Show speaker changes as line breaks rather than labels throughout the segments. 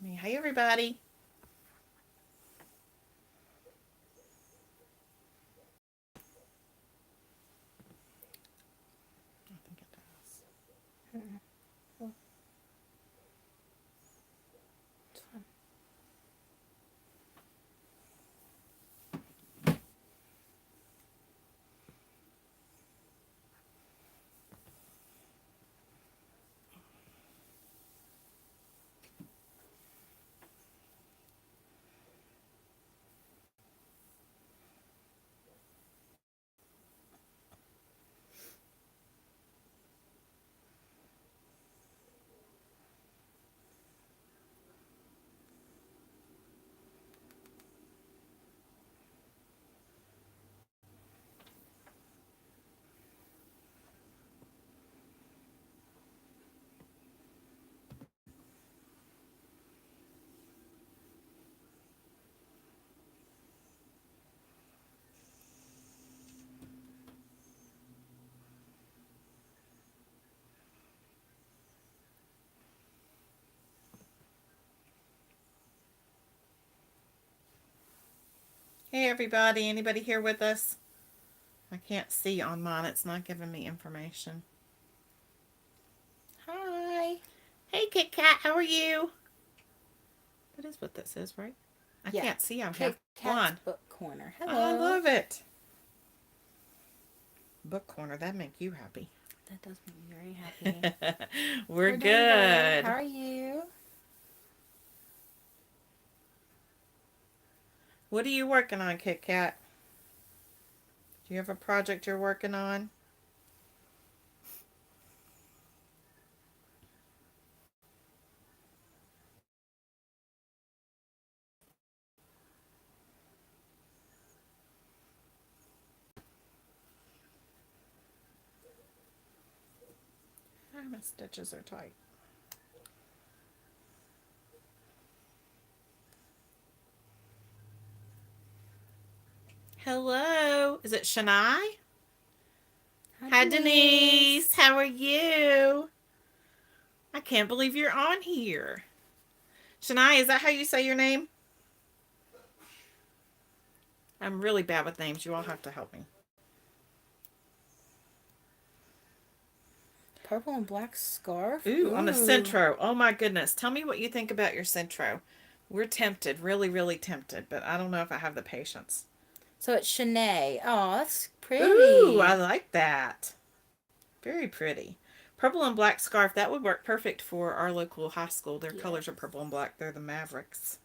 Hi, everybody. I think it does.
Well, it's fine.
Hey, everybody. Anybody here with us? I can't see on mine. It's not giving me information. Hi. Hey, Kit Kat. How are you? That is what this is, right? I
Yeah.
can't see. I'm
Kit
half
Kat's
blind.
Book Corner.
I
Hello.
love it. Book corner. That make you happy.
That does make me very happy.
We're
We're doing good. How
good.
are you?
What are you working on, Kit Kat? Do you have a project you're working on? My stitches are tight. Hello. Is it Shania?
Hi,
Hi,
Denise.
Denise. How are you? I can't believe you're on here. Shania, is that how you say your name? I'm really bad with names. You all have to help me.
Purple and black scarf.
Ooh, on the
Ooh.
Centro. Oh my goodness. Tell me what you think about your Centro. We're tempted, really, really tempted, but I don't know if I have the patience.
So it's Shanae. Oh, that's
Ooh, I
pretty.
like that. Very pretty. Purple and black scarf. That would work perfect for our local high school. Their
Yes.
colors are purple and black. They're the Mavericks.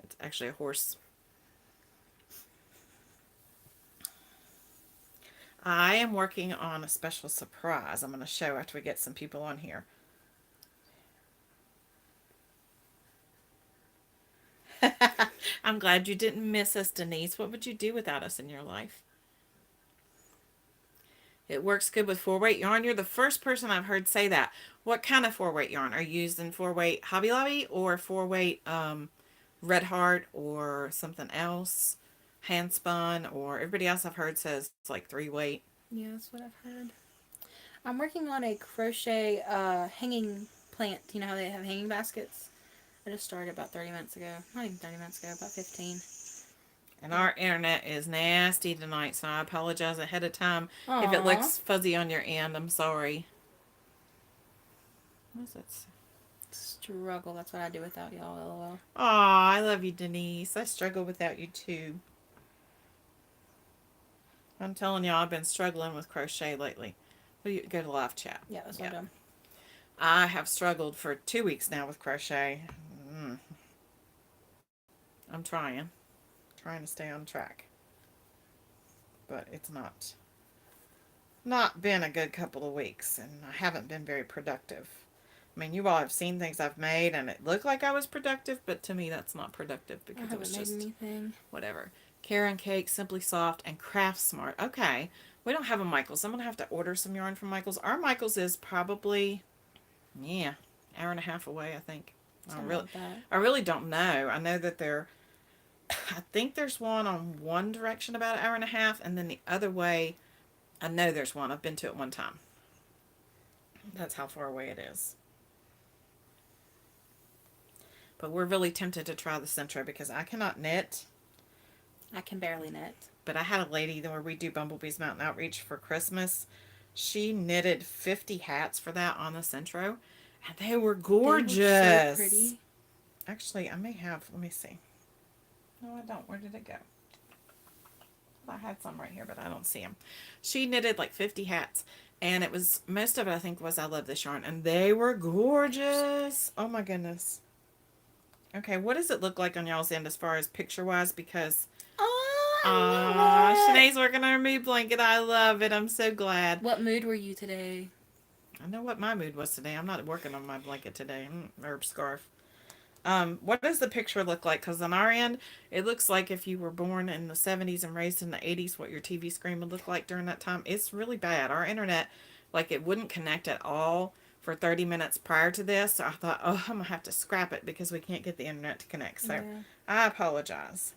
It's actually a horse. I am working on a special surprise I'm going to show after we get some people on here. I'm glad you didn't miss us, Denise. What would you do without us in your life? It works good with 4-weight yarn. You're the first person I've heard say that. What kind of 4-weight yarn? Are you using 4-weight Hobby Lobby or 4-weight Red Heart or something else? Hand spun, or everybody else I've heard says it's like 3-weight.
Yeah, that's what I've heard. I'm working on a crochet hanging plant. You know how they have hanging baskets? I just started about 30 minutes ago. Not even 30 minutes ago, about 15.
And our internet is nasty tonight, so I apologize ahead of time if it
Aw.
looks fuzzy on your end. I'm sorry. What is it?
Struggle. That's what I do without y'all, lol.
Aw, I love you, Denise. I struggle without you too. I'm telling y'all, I've been struggling with crochet lately. Will you go to live chat?
Yeah, that's what
Yeah.
I'm doing.
I have struggled for 2 weeks now with crochet. Mm, I'm trying to stay on track, but it's not been a good couple of weeks, and I haven't been very productive. I mean, you all have seen things I've made, and it looked like I was productive, but to me, that's not productive
I
because it
haven't
was
made
just
anything.
whatever. Karen Cake, Simply Soft, and Craft Smart. Okay, we don't have a Michaels. I'm gonna have to order some yarn from Michaels. Our Michaels is probably, yeah, hour and a half away. I think.
Something like that.
I really don't know. I know that I think there's one on one direction about an hour and a half, and then the other way, I know there's one. I've been to it one time. That's how far away it is. But we're really tempted to try the Centro because I cannot knit.
I can barely knit.
But I had a lady where we do Bumblebee's Mountain Outreach for Christmas. She knitted 50 hats for that on the Centro. And they were gorgeous.
They look so pretty.
Actually, I may have, let me see. No, I don't. Where did it go? I had some right here, but I don't see them. She knitted like 50 hats. And it was, most of it I think was I Love This Yarn. And they were gorgeous. Oh my goodness. Okay, what does it look like on y'all's end as far as picture-wise? Because, Shanae's working on her mood blanket. I love it. I'm so glad.
What mood were you today?
I know what my mood was today. I'm not working on my blanket today. Or scarf. What does the picture look like? Because on our end, it looks like if you were born in the 70s and raised in the 80s, what your TV screen would look like during that time. It's really bad. Our internet, like, it wouldn't connect at all for 30 minutes prior to this. So I thought, oh, I'm going to have to scrap it because we can't get the internet to connect. So yeah. I apologize.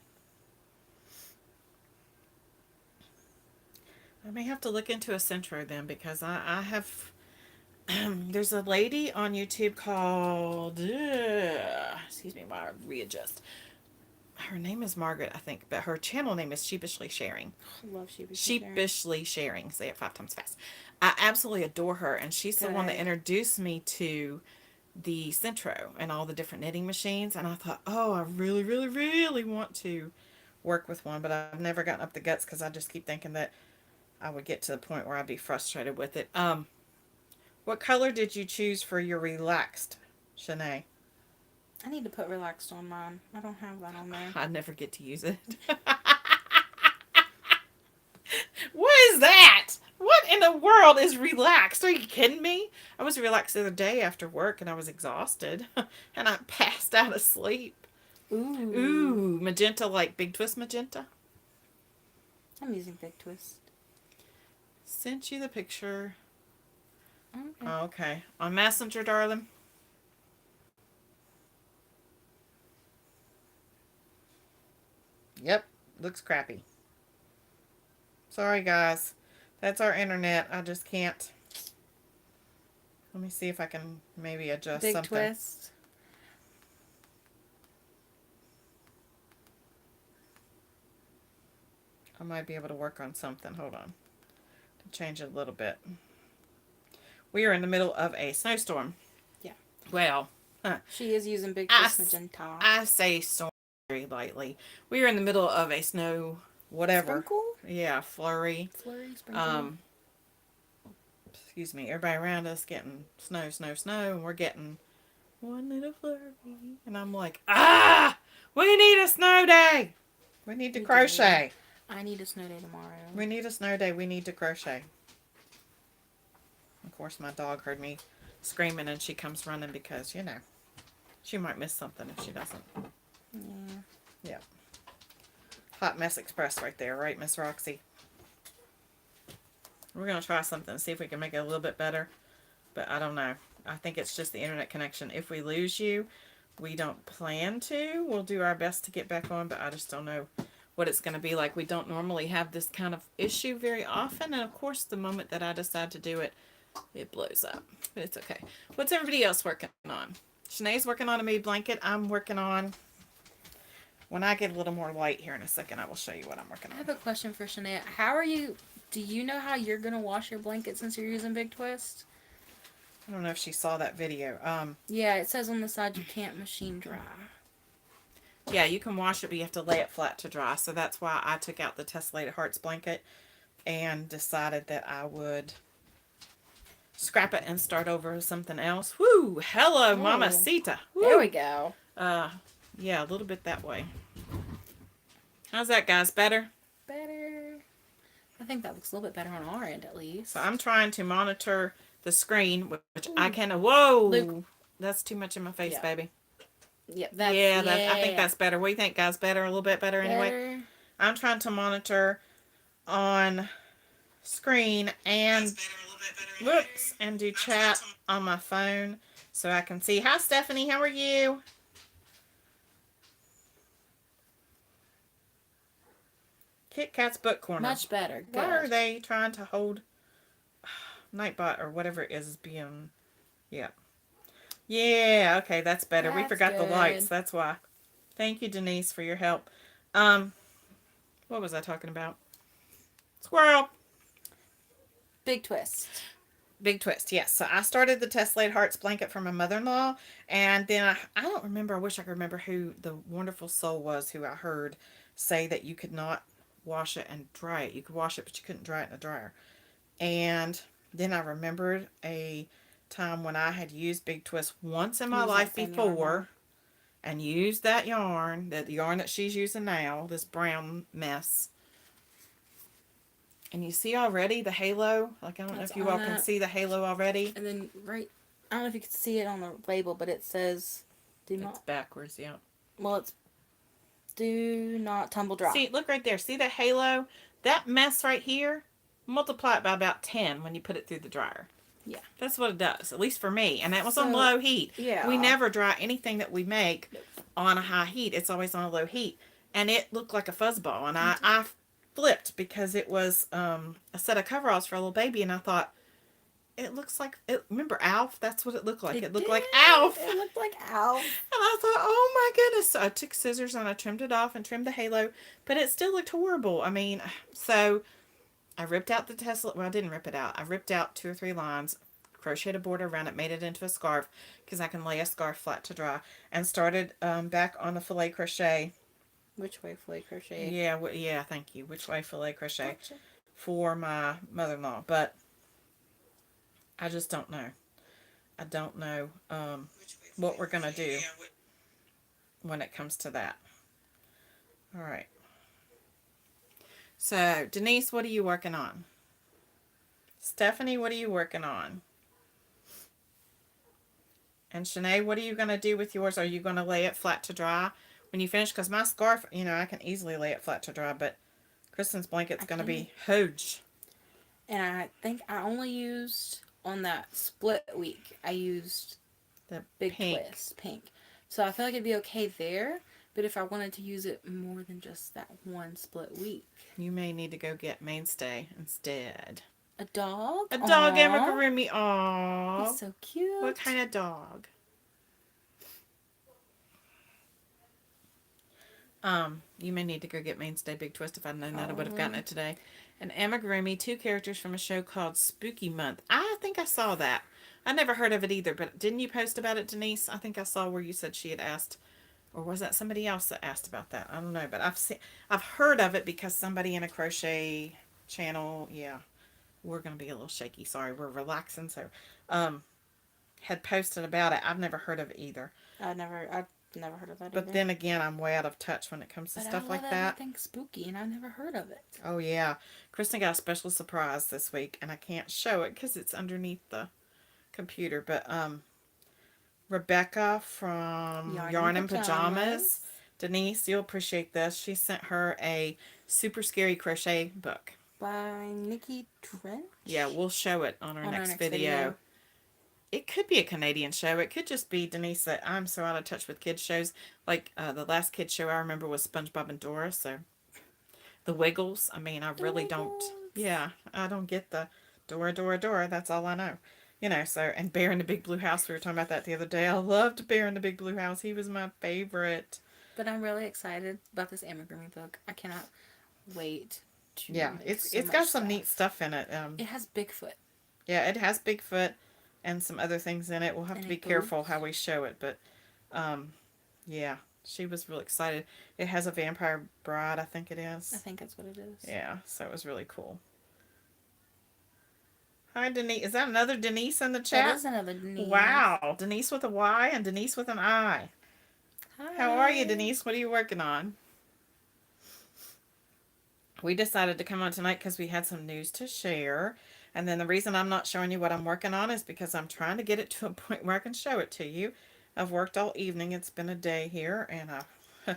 I may have to look into a Centro then because I have... there's a lady on YouTube called, excuse me while I readjust. Her name is Margaret, I think, but her channel name is Sheepishly Sharing.
I love Sheepishly Sharing.
Sheepishly Sharing. Say it 5 times fast. I absolutely adore her, and she's the one that introduced me to the Centro and all the different knitting machines. And I thought, oh, I really, really, really want to work with one, but I've never gotten up the guts because I just keep thinking that I would get to the point where I'd be frustrated with it. What color did you choose for your relaxed, Shanae?
I need to put relaxed on mine. I don't have that on there.
I never get to use it. What is that? What in the world is relaxed? Are you kidding me? I was relaxed the other day after work and I was exhausted. And I passed out of sleep. Ooh, magenta, like Big Twist magenta.
I'm using Big Twist.
Sent you the picture.
Okay.
Oh, okay. On Messenger, darling. Yep. Looks crappy. Sorry, guys. That's our internet. I just can't. Let me see if I can maybe adjust
Big
something.
Twist.
I might be able to work on something. Hold on. To change it a little bit. We are in the middle of a snowstorm.
Yeah.
Well.
She is using Big Twist magenta.
I say storm very lightly. We are in the middle of a snow whatever.
Sprinkle?
Yeah, flurry.
Sprinkle.
Excuse me. Everybody around us getting snow, and we're getting one little flurry. And I'm like, we need a snow day. We need to crochet.
I need a snow day tomorrow.
We need a snow day. We need to crochet. Of course, my dog heard me screaming and she comes running because, you know, she might miss something if she doesn't.
Yeah.
Yeah. Hot Mess Express right there, right, Miss Roxy? We're going to try something, see if we can make it a little bit better. But I don't know. I think it's just the internet connection. If we lose you, we don't plan to. We'll do our best to get back on, but I just don't know what it's going to be like. We don't normally have this kind of issue very often. And, of course, the moment that I decide to do it, it blows up. But it's okay. What's everybody else working on? Shanae's working on a mood blanket. I'm working on... When I get a little more light here in a second, I will show you what I'm working on.
I have a question for Shanae. How are you... Do you know how you're going to wash your blanket since you're using Big Twist?
I don't know if she saw that video.
Yeah, it says on the side you can't machine dry.
Yeah, you can wash it, but you have to lay it flat to dry. So that's why I took out the Tessellated Hearts blanket and decided that I would scrap it and start over with something else. Woo! Hello, Mamacita. Woo.
There we go.
Yeah, a little bit that way. How's that, guys? Better?
Better. I think that looks a little bit better on our end, at least.
So I'm trying to monitor the screen, which I can... Whoa!
Luke.
That's too much in my face, baby.
Yep,
I think that's better. What do you think, guys? Better? A little bit better anyway? I'm trying to monitor on screen and... Whoops! And do chat on my phone so I can see. Hi, Stephanie. How are you? Kit Kat's Book Corner.
Much better. Good.
Why are they trying to hold Nightbot or whatever it is being... Yeah. Yeah, okay, that's better. We
That's
forgot the lights.
good.
That's why. Thank you, Denise, for your help. Um, what was I talking about? Squirrel.
Big twist.
Big twist, yes. So I started the Tesselate Hearts blanket for my mother-in-law, and then I don't remember. I wish I could remember who the wonderful soul was who I heard say that you could not wash it and dry it. You could wash it, but you couldn't dry it in a dryer. And then I remembered a time when I had used Big Twist once in my
Use that
life
same yarn, huh?
before, and used that yarn, the yarn that she's using now, this brown mess. And you see already the halo? Like, I don't know
That's
if you
on
all can
that.
see the halo already.
And then I don't know if you can see it on the label, but it says, "Do
It's
not."
backwards, yeah.
Well, it's "Do not tumble dry."
See, look right there. See that halo? That mess right here, multiply it by about 10 when you put it through the dryer.
Yeah.
That's what it does, at least for me. And that was on
So
low heat. We
yeah.
never dry anything that we make on a high heat. It's always on a low heat. And it looked like a fuzzball. And I flipped because it was a set of coveralls for a little baby. And I thought, it looks like, remember Alf? That's what it looked like. It looked
did.
like Alf.
It looked like Alf.
And I thought, oh my goodness. So I took scissors and I trimmed it off and trimmed the halo. But it still looked horrible. I mean, so I ripped out the Tesla. Well, I didn't rip it out. I ripped out 2 or 3 lines, crocheted a border around it, made it into a scarf because I can lay a scarf flat to dry, and started back on the filet crochet.
Which way filet crochet?
Yeah, yeah, thank you. Which way filet crochet
Gotcha.
for my mother-in-law, but I just don't know. I don't know what we're gonna do when it comes to that. All right. So Denise, what are you working on? Stephanie, what are you working on? And Shanae, what are you going to do with yours? Are you going to lay it flat to dry when you finish? Because my scarf, I can easily lay it flat to dry, but Kristen's blanket's going to be huge.
And I think I only used, on that split week, I used
The
Big
pink.
Twist pink. So I feel like it'd be okay there. But if I wanted to use it more than just that one split week.
You may need to go get Mainstay instead.
A dog?
A dog
Aww.
amigurumi. Aww.
He's so cute.
What kind of dog? You may need to go get Mainstay Big Twist. If I'd known that, I would have gotten it today. An amigurumi, 2 characters from a show called Spooky Month. I think I saw that. I never heard of it either, but didn't you post about it, Denise? I think I saw where you said she had asked, or was that somebody else that asked about that? I don't know, but I've heard of it because somebody in a crochet channel, yeah, we're gonna be a little shaky. Sorry, we're relaxing, so had posted about it. I've never heard of it either.
I've never heard of that
But
either.
then again, I'm way out of touch when it comes to stuff like that.
Everything spooky, and I've never heard of it.
Oh yeah, Kristen got a special surprise this week, and I can't show it because it's underneath the computer. But Rebecca from Yarn and Pajamas, Denise, you'll appreciate this. She sent her a super scary crochet book
by Nikki Trench.
Yeah, we'll show it on our next video. It could be a Canadian show. It could just be Denise that I'm so out of touch with kids shows. Like the last kids show I remember was SpongeBob and Dora. So the Wiggles. I mean, I really don't. Yeah, I don't get the Dora, Dora, Dora. That's all I know. So, and Bear in the Big Blue House. We were talking about that the other day. I loved Bear in the Big Blue House. He was my favorite.
But I'm really excited about this amigurumi book. I cannot wait to.
Yeah, it's got some neat stuff in it.
It has Bigfoot.
Yeah, it has Bigfoot and some other things in it. We'll have to be careful how we show it, but yeah, she was real excited. It has a vampire bride, I think it is.
I think that's what it is.
Yeah, so it was really cool. Hi, Denise. Is that another Denise in the chat?
That is another Denise.
Wow, Denise with a Y and Denise with an I.
Hi.
How are you, Denise? What are you working on? We decided to come on tonight because we had some news to share. And then the reason I'm not showing you what I'm working on is because I'm trying to get it to a point where I can show it to you. I've worked all evening. It's been a day here. And I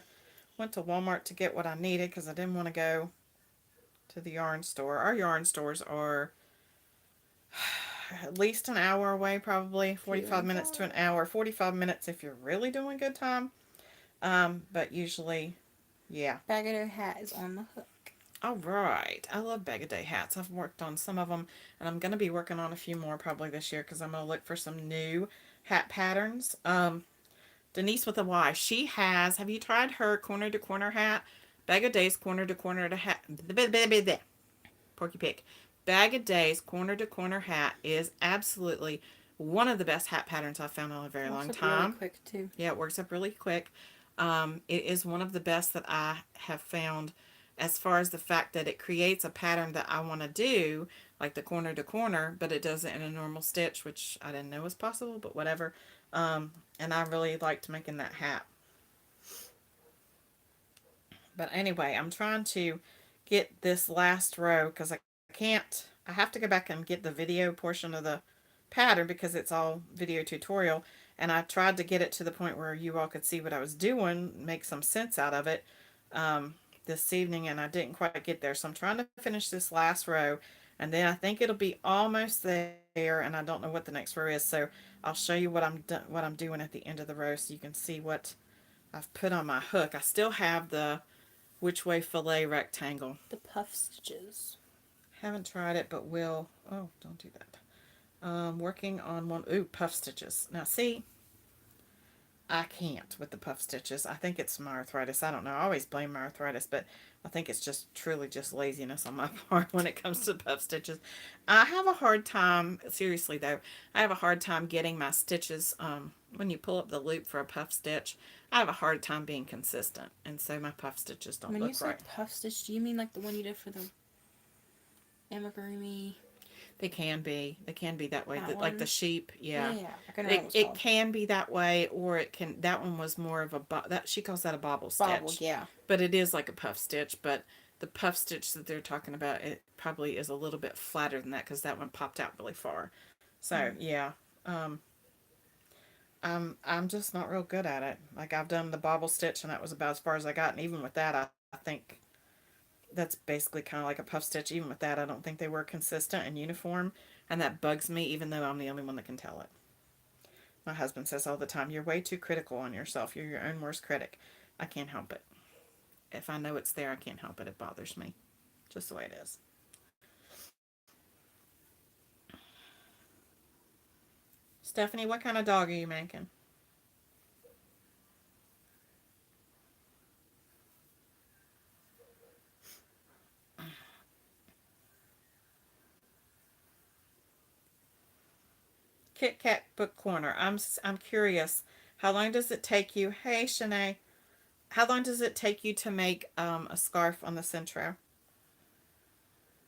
went to Walmart to get what I needed because I didn't want to go to the yarn store. Our yarn stores are at least an hour away, probably 45 minutes to an hour. 45 minutes if you're really doing good time. But usually, yeah.
Bag of Hat is on the hook.
All right. I love Bag of Day hats. I've worked on some of them, and I'm going to be working on a few more probably this year because I'm going to look for some new hat patterns. Denise with a Y. She has. Have you tried her corner to corner hat? Bag of Days corner to corner to hat. Porky Pig. Bag of Days corner to corner hat is absolutely one of the best hat patterns I've found in a very
Walks
long
up really
time.
quick too.
Yeah, it works up really quick. It is one of the best that I have found as far as the fact that it creates a pattern that I want to do, like the corner to corner, but it does it in a normal stitch, which I didn't know was possible, but whatever. And I really liked making that hat. But anyway, I'm trying to get this last row because I can't, I have to go back and get the video portion of the pattern because it's all video tutorial. And I tried to get it to the point where you all could see what I was doing, make some sense out of it this evening, and I didn't quite get there. So I'm trying to finish this last row, and then I think it'll be almost there, and I don't know what the next row is. So I'll show you what I'm doing at the end of the row so you can see what I've put on my hook. I still have the which way fillet rectangle.
The puff stitches.
Haven't tried it, but will. Oh, don't do that. Working on one. Ooh, puff stitches. Now, see, I can't with the puff stitches. I think it's my arthritis. I don't know. I always blame my arthritis, but I think it's just truly just laziness on my part when it comes to puff stitches. I have a hard time, seriously though, I have a hard time getting my stitches, when you pull up the loop for a puff stitch, I have a hard time being consistent. And so my puff stitches don't
When you
look
say
right.
puff stitch, do you mean like the one you did for the amigurumi?
They can be. They can be that way.
That
Like the
one?
sheep, yeah.
Yeah. I couldn't remember what
It
it's
it
called.
can be that way, or it can. That one was more of a that she calls that a bobble
Bobble,
stitch,
yeah.
but it is like a puff stitch. But the puff stitch that they're talking about, it probably is a little bit flatter than that because that one popped out really far. So
Mm.
yeah, um, I'm just not real good at it. Like I've done the bobble stitch, and that was about as far as I got. And even with that, I think that's basically kind of like a puff stitch. Even with that, I don't think they were consistent and uniform, and that bugs me, even though I'm the only one that can tell it. My husband says all the time, "You're way too critical on yourself. You're your own worst critic." I can't help it. If I know it's there, I can't help it. It bothers me. Just the way it is. Stephanie, what kind of dog are you making? Kit Kat Book Corner. I'm curious. How long does it take you? Hey, Shanae. How long does it take you to make a scarf on the Centro?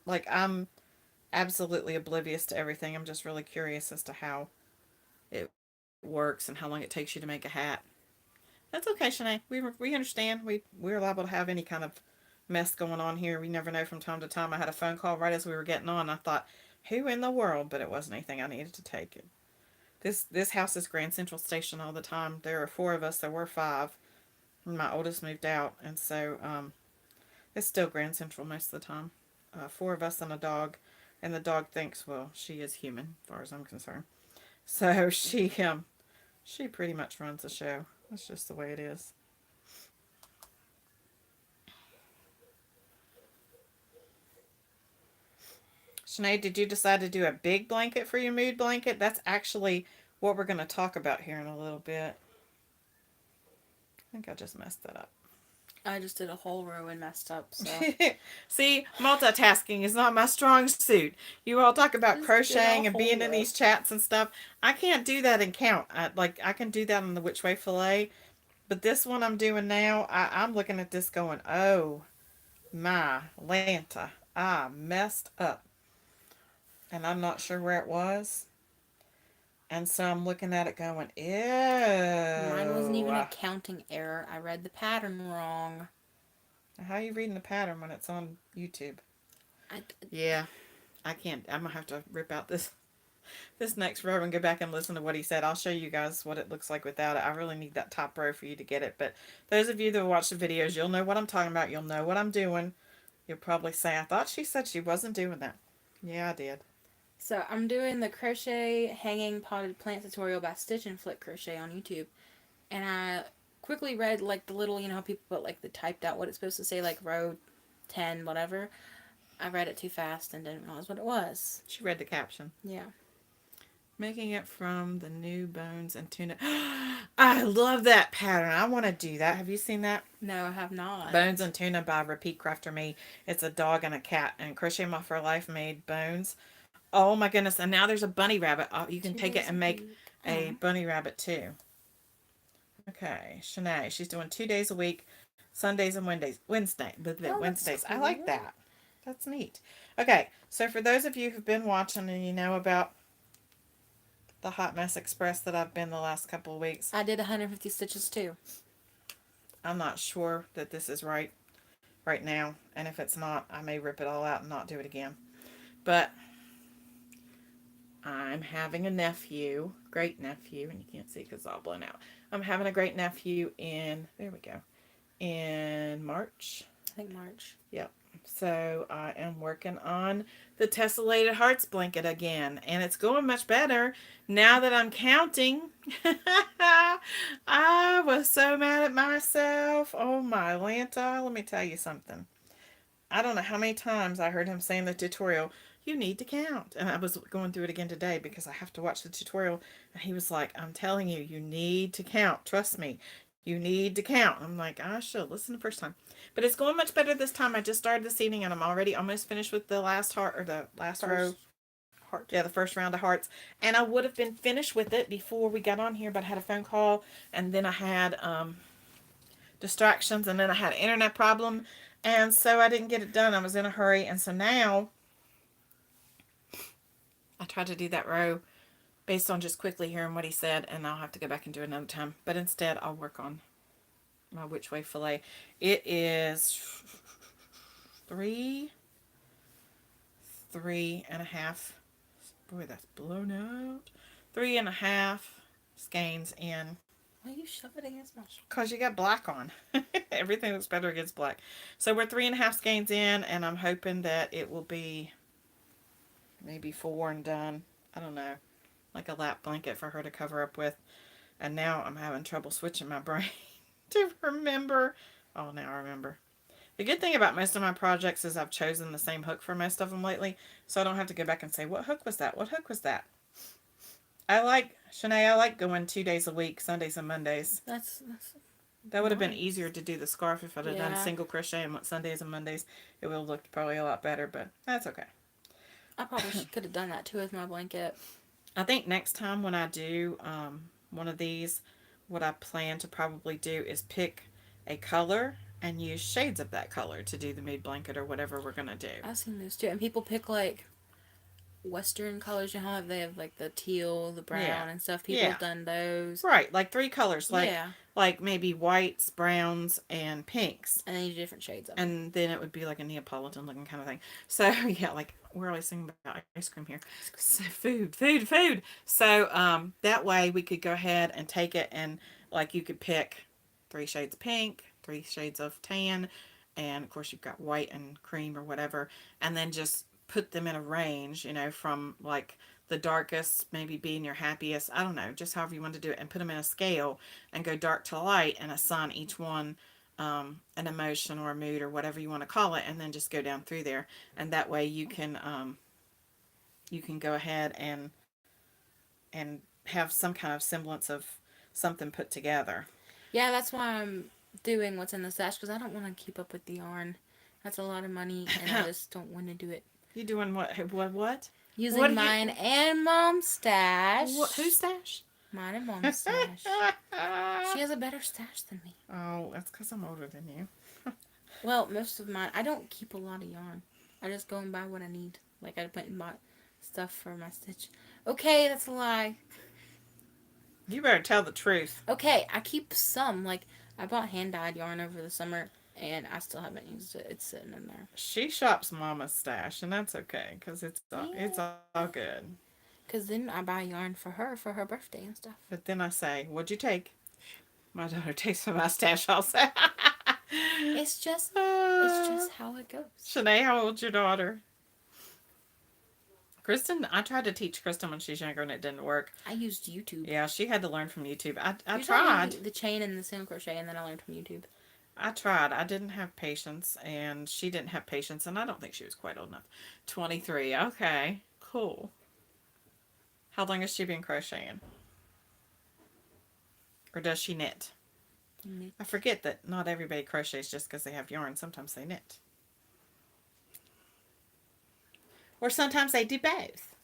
Like I'm absolutely oblivious to everything. I'm just really curious as to how it works and how long it takes you to make a hat. That's okay, Shanae. We understand. We're liable to have any kind of mess going on here. We never know from time to time. I had a phone call right as we were getting on. I thought, who in the world? But it wasn't anything I needed to take. This house is Grand Central Station all the time. There are four of us. There were five. My oldest moved out, and so it's still Grand Central most of the time. Four of us and a dog, and the dog thinks, well, she is human, as far as I'm concerned. So she pretty much runs the show. That's just the way it is. Sinead, did you decide to do a big blanket for your mood blanket? That's actually what we're going to talk about here in a little bit. I think I just messed that up.
I just did a whole row and messed up, so.
See, multitasking is not my strong suit. You all talk about
Just did a
crocheting and being
whole
in
row.
these chats and stuff. I can't do that and count. I can do that on the Which Way Filet, but this one I'm doing now, I'm looking at this going, oh my Lanta, I messed up, and I'm not sure where it was. And so I'm looking at it going, ew.
Mine wasn't even a counting error. I read the pattern wrong.
How are you reading the pattern when it's on YouTube?
I,
Yeah, I can't. I'm gonna have to rip out this next row and go back and listen to what he said. I'll show you guys what it looks like without it. I really need that top row for you to get it. But those of you that watch the videos, you'll know what I'm talking about. You'll know what I'm doing. You'll probably say, I thought she said she wasn't doing that. Yeah, I did.
so I'm doing the crochet hanging potted plant tutorial by Stitch and Flip Crochet on YouTube. And I quickly read like the little, you know how people put like the typed out what it's supposed to say, like row 10, whatever. I read it too fast and didn't realize what it was.
She read the caption.
Yeah.
Making it from the new bones and tuna. I love that pattern. I want to do that. Have you seen that?
No, I have not.
Bones and Tuna by Repeat Crafter Me. It's a dog and a cat, and Crochet Mom for Life made Bones. Oh my goodness! And now there's a bunny rabbit. Oh, you can
Two
take it
days
and
a
make
week.
a
Oh.
bunny rabbit too. Okay, Shanae. She's doing 2 days a week, Sundays and
Oh, that's
Wednesdays. I like
cool.
that. That's neat. Okay, so for those of you who've been watching and you know about the Hot Mess Express that I've been the last couple of weeks,
I did 150 stitches too.
I'm not sure that this is right now, and if it's not, I may rip it all out and not do it again. But I'm having a nephew, great nephew, and you can't see because it's all blown out. I'm having a great nephew there we go, in March.
I think March.
Yep. So I am working on the Tessellated Hearts blanket again, and it's going much better now that I'm counting. I was so mad at myself. Oh my Lanta, let me tell you something. I don't know how many times I heard him say in the tutorial, you need to count. And I was going through it again today because I have to watch the tutorial. And he was like, I'm telling you, you need to count. Trust me, you need to count. I'm like, I should listen the first time. But it's going much better this time. I just started this evening and I'm already almost finished with the last heart or the last row.
First heart.
Yeah, the first round of hearts. And I would have been finished with it before we got on here, but I had a phone call and then I had distractions and then I had an internet problem and so I didn't get it done. I was in a hurry and so now I tried to do that row based on just quickly hearing what he said and I'll have to go back and do it another time. But instead I'll work on my which way fillet. It is three and a half. Boy, that's blown out. 3.5 skeins in.
Why are you shove it against my shoulder?
Because you got black on. Everything looks better against black. So we're 3.5 skeins in, and I'm hoping that it will be maybe 4 and done. I don't know. Like a lap blanket for her to cover up with. And now I'm having trouble switching my brain to remember. Oh, now I remember. The good thing about most of my projects is I've chosen the same hook for most of them lately, so I don't have to go back and say, what hook was that? What hook was that? Shanae, I like going 2 days a week, Sundays and Mondays.
That's
That would have been
nice.
easier to do the scarf if I'd have done
Yeah.
single crochet on Sundays and Mondays. It would have looked probably a lot better, but that's okay.
I probably could have done that too with my blanket.
I think next time when I do one of these, what I plan to probably do is pick a color and use shades of that color to do the mood blanket or whatever we're going to do.
I've seen those too. And people pick like Western colors, you know, they have like the teal, the brown,
Yeah.
and stuff. People
Yeah.
have done those.
Right, like 3 colors,
Yeah.
like maybe whites, browns, and pinks.
And then you do different shades of them.
And then it would be like a Neapolitan looking kind of thing. So yeah, like we're always thinking about ice cream here. So food. So that way we could go ahead and take it and like you could pick 3 shades of pink, 3 shades of tan, and of course you've got white and cream or whatever, and then just put them in a range, from like the darkest maybe being your happiest. I don't know, just however you want to do it, and put them in a scale and go dark to light and assign each one an emotion or a mood or whatever you want to call it, and then just go down through there, and that way you can go ahead and have some kind of semblance of something put together.
Yeah, that's why I'm doing what's in the stash because I don't want to keep up with the yarn. That's a lot of money, and I just don't want to do it.
You doing what?
Using
What
mine and Mom's stash.
Whose stash?
Mine and Mom's stash. She has a better stash than me.
Oh, that's because I'm older than you.
Well, most of mine, I don't keep a lot of yarn. I just go and buy what I need. Like I went and bought stuff for my stitch. Okay, that's a lie.
You better tell the truth.
Okay, I keep some. Like I bought hand-dyed yarn over the summer, and I still haven't used it. It's sitting in there.
She shops Mama's stash, and that's okay because it's all good.
Cause then I buy yarn for her birthday and stuff.
But then I say, "What'd you take?" My daughter takes from my stash also.
It's just how it goes.
Shanae, how old's your daughter? Kristen, I tried to teach Kristen when she's younger and it didn't work.
I used YouTube.
Yeah, she had to learn from YouTube. I
You taught me
tried.
the chain and the single crochet, and then I learned from YouTube.
I tried. I didn't have patience, and she didn't have patience, and I don't think she was quite old enough. 23. Okay, cool. How long has she been crocheting? Or does she knit?
Knit.
I forget that not everybody crochets just because they have yarn. Sometimes they knit. Or sometimes they do both.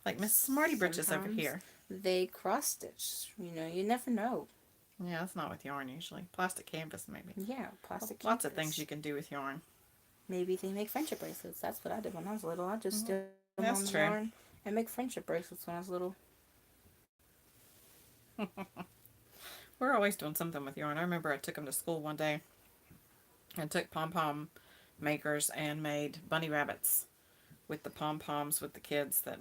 Like Miss Smarty Britches over
Sometimes
here.
they cross stitch. You know, you never know.
Yeah, that's not with yarn usually. Plastic canvas maybe.
Yeah, plastic
Lots of things
canvas.
you can do with yarn.
Maybe they make friendship bracelets. That's what I did when I was little. I just steal mom's
That's true.
yarn and make friendship bracelets when I was little.
We're always doing something with yarn. I remember I took them to school one day and took pom pom makers and made bunny rabbits with the pom poms with the kids that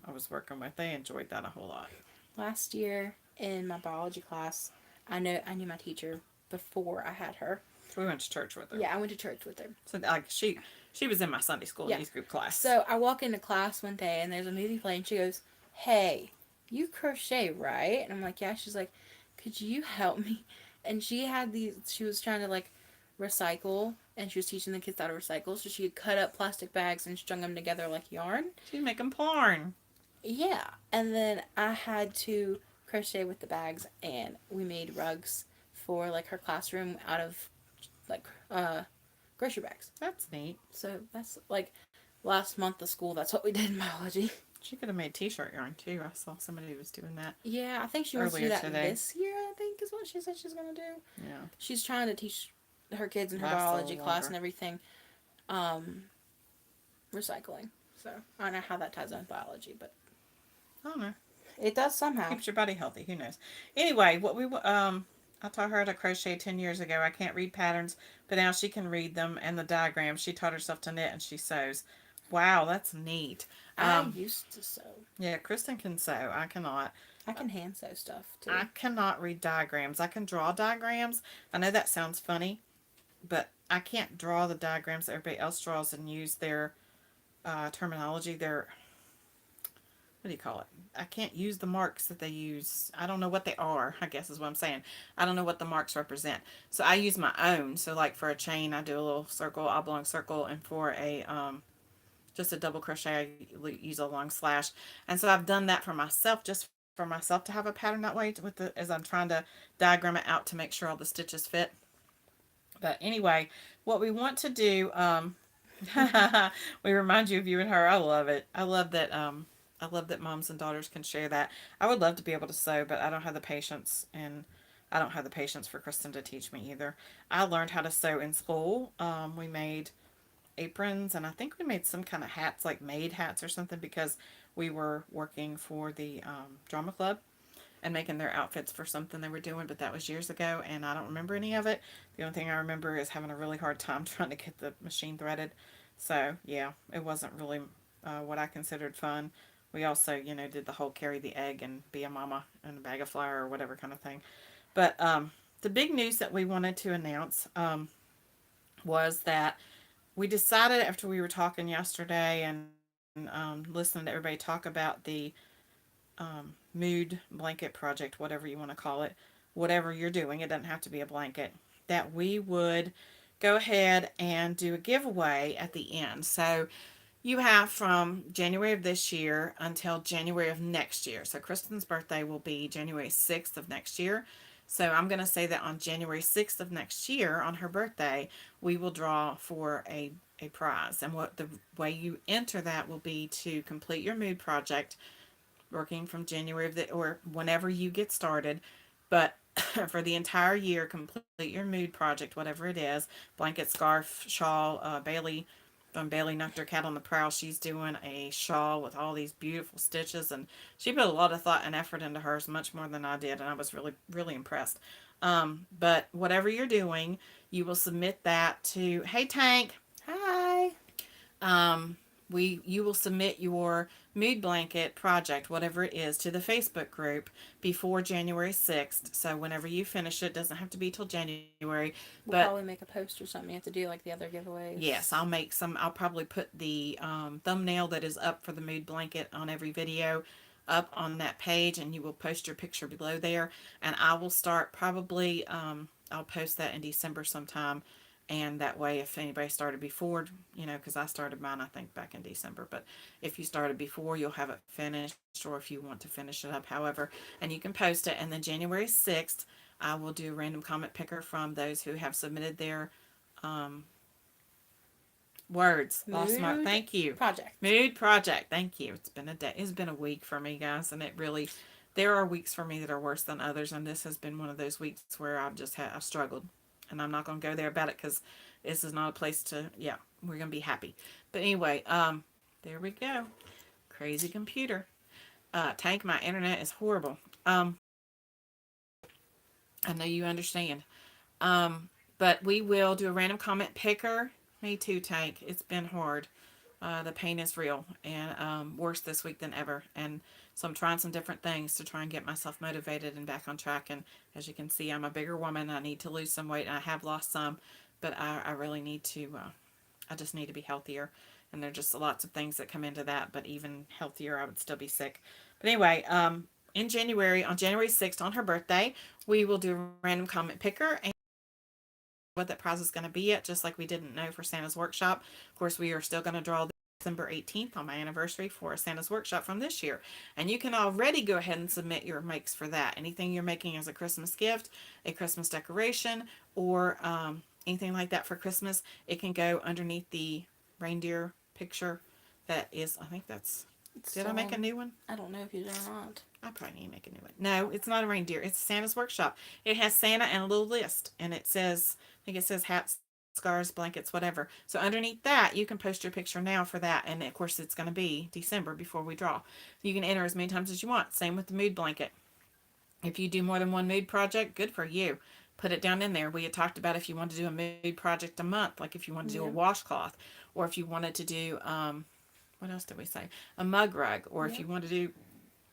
I was working with. They enjoyed that a whole lot.
Last year in my biology class, I knew my teacher before I had her.
We went to church with her.
Yeah, I went to church with her.
So like she was in my Sunday school
Yeah.
youth group class.
So I walk into class one day and there's a movie playing. She goes, "Hey, you crochet, right?" And I'm like, "Yeah." She's like, "Could you help me?" And she had these. She was trying to like recycle, and she was teaching the kids how to recycle. So she had cut up plastic bags and strung them together like yarn.
She's making porn.
Yeah, and then I had to crochet with the bags, and we made rugs for like her classroom out of like grocery bags.
That's neat.
So that's like last month of school. That's what we did in biology.
She could have made t-shirt yarn too. I saw somebody was doing that.
Yeah, I think she wants to do
Earlier
that
today.
this year. I think is what she said she's gonna do.
Yeah.
She's trying to teach her kids in her
Lasts a
biology
little
class
longer.
and everything, um, recycling. So I don't know how that ties in with biology, but
I don't know.
it does somehow.
Keeps your body healthy. Who knows? Anyway, I taught her how to crochet 10 years ago. I can't read patterns, but now she can read them and the diagrams. She taught herself to knit and she sews. Wow, that's neat.
I used to sew.
Yeah, Kristen can sew. I cannot.
I can hand sew stuff too.
I cannot read diagrams. I can draw diagrams. I know that sounds funny, but I can't draw the diagrams that everybody else draws and use their terminology. Their, what do you call it? I can't use the marks that they use. I don't know what they are, I guess is what I'm saying. I don't know what the marks represent. So I use my own. So like for a chain, I do a little circle, oblong circle, and for a just a double crochet, I use a long slash. And so I've done that for myself, just for myself to have a pattern that way with the, as I'm trying to diagram it out to make sure all the stitches fit. But anyway, what we want to do, we remind you of you and her. I love it. I love that moms and daughters can share that. I would love to be able to sew, but I don't have the patience, and I don't have the patience for Kristen to teach me either. I learned how to sew in school. We made aprons, and I think we made some kind of hats, like maid hats or something, because we were working for the drama club and making their outfits for something they were doing, but that was years ago, and I don't remember any of it. The only thing I remember is having a really hard time trying to get the machine threaded. So, yeah, it wasn't really what I considered fun. We also, did the whole carry the egg and be a mama and a bag of flour or whatever kind of thing. But the big news that we wanted to announce was that we decided after we were talking yesterday and listening to everybody talk about the mood blanket project, whatever you want to call it, whatever you're doing, it doesn't have to be a blanket, that we would go ahead and do a giveaway at the end. So you have from January of this year until January of next year. So Kristen's birthday will be January 6th of next year. So I'm going to say that on January 6th of next year, on her birthday, we will draw for a prize. And what the way you enter that will be to complete your mood project working from January of the, or whenever you get started, but for the entire year, complete your mood project, whatever it is, blanket, scarf, shawl. Bailey knocked her cat on the prowl. She's doing a shawl with all these beautiful stitches, and she put a lot of thought and effort into hers, much more than I did, and I was really, really impressed. But whatever you're doing, you will submit that to, hey Tank,
Hi.
um, you will submit your mood blanket project, whatever it is, to the Facebook group before January 6th. So whenever you finish it, doesn't have to be till January.
We'll
But
probably make a post or something. You have to do like the other giveaways.
yes, I'll make some. I'll probably put the thumbnail that is up for the mood blanket on every video up on that page, and you will post your picture below there. And I will start probably, I'll post that in December sometime. And that way, if anybody started before, because I started mine, I think, back in December, but if you started before, you'll have it finished, or if you want to finish it up, however, and you can post it. And then January 6th, I will do a random comment picker from those who have submitted their um, words. Lost my,
Mood
thank you.
project.
Mood project. Thank you. It's been a day. It's been a week for me, guys, and it really, there are weeks for me that are worse than others, and this has been one of those weeks where I've struggled, and I'm not going to go there about it because this is not a place to. Yeah, we're going to be happy. But anyway, there we go. Crazy computer. Tank, my internet is horrible. I know you understand. But we will do a random comment picker. Me too, Tank. It's been hard. The pain is real and worse this week than ever. And so I'm trying some different things to try and get myself motivated and back on track. And as you can see, I'm a bigger woman. I need to lose some weight, and I have lost some, but I really need to. I just need to be healthier. And there are just lots of things that come into that. But even healthier, I would still be sick. But anyway, in January, on January 6th, on her birthday, we will do a random comment picker. And what that prize is going to be yet, just like we didn't know for Santa's Workshop. Of course, we are still going to draw December 18th on my anniversary for Santa's Workshop from this year. And you can already go ahead and submit your makes for that. Anything you're making as a Christmas gift, a Christmas decoration, or anything like that for Christmas, it can go underneath the reindeer picture. That is, I think that's, did I make a new one?
I don't know if you did or not.
I probably need to make a new one. No, it's not a reindeer. It's Santa's Workshop. It has Santa and a little list, and it says, I think it says hats, scarves, blankets, whatever. So underneath that, you can post your picture now for that, and of course it's going to be December before we draw. You can enter as many times as you want. Same with the mood blanket. If you do more than one mood project, good for you. Put it down in there. We had talked about if you want to do a mood project a month, like if you want to do a washcloth, or if you wanted to do, what else did we say? A mug rug, or if you want to do,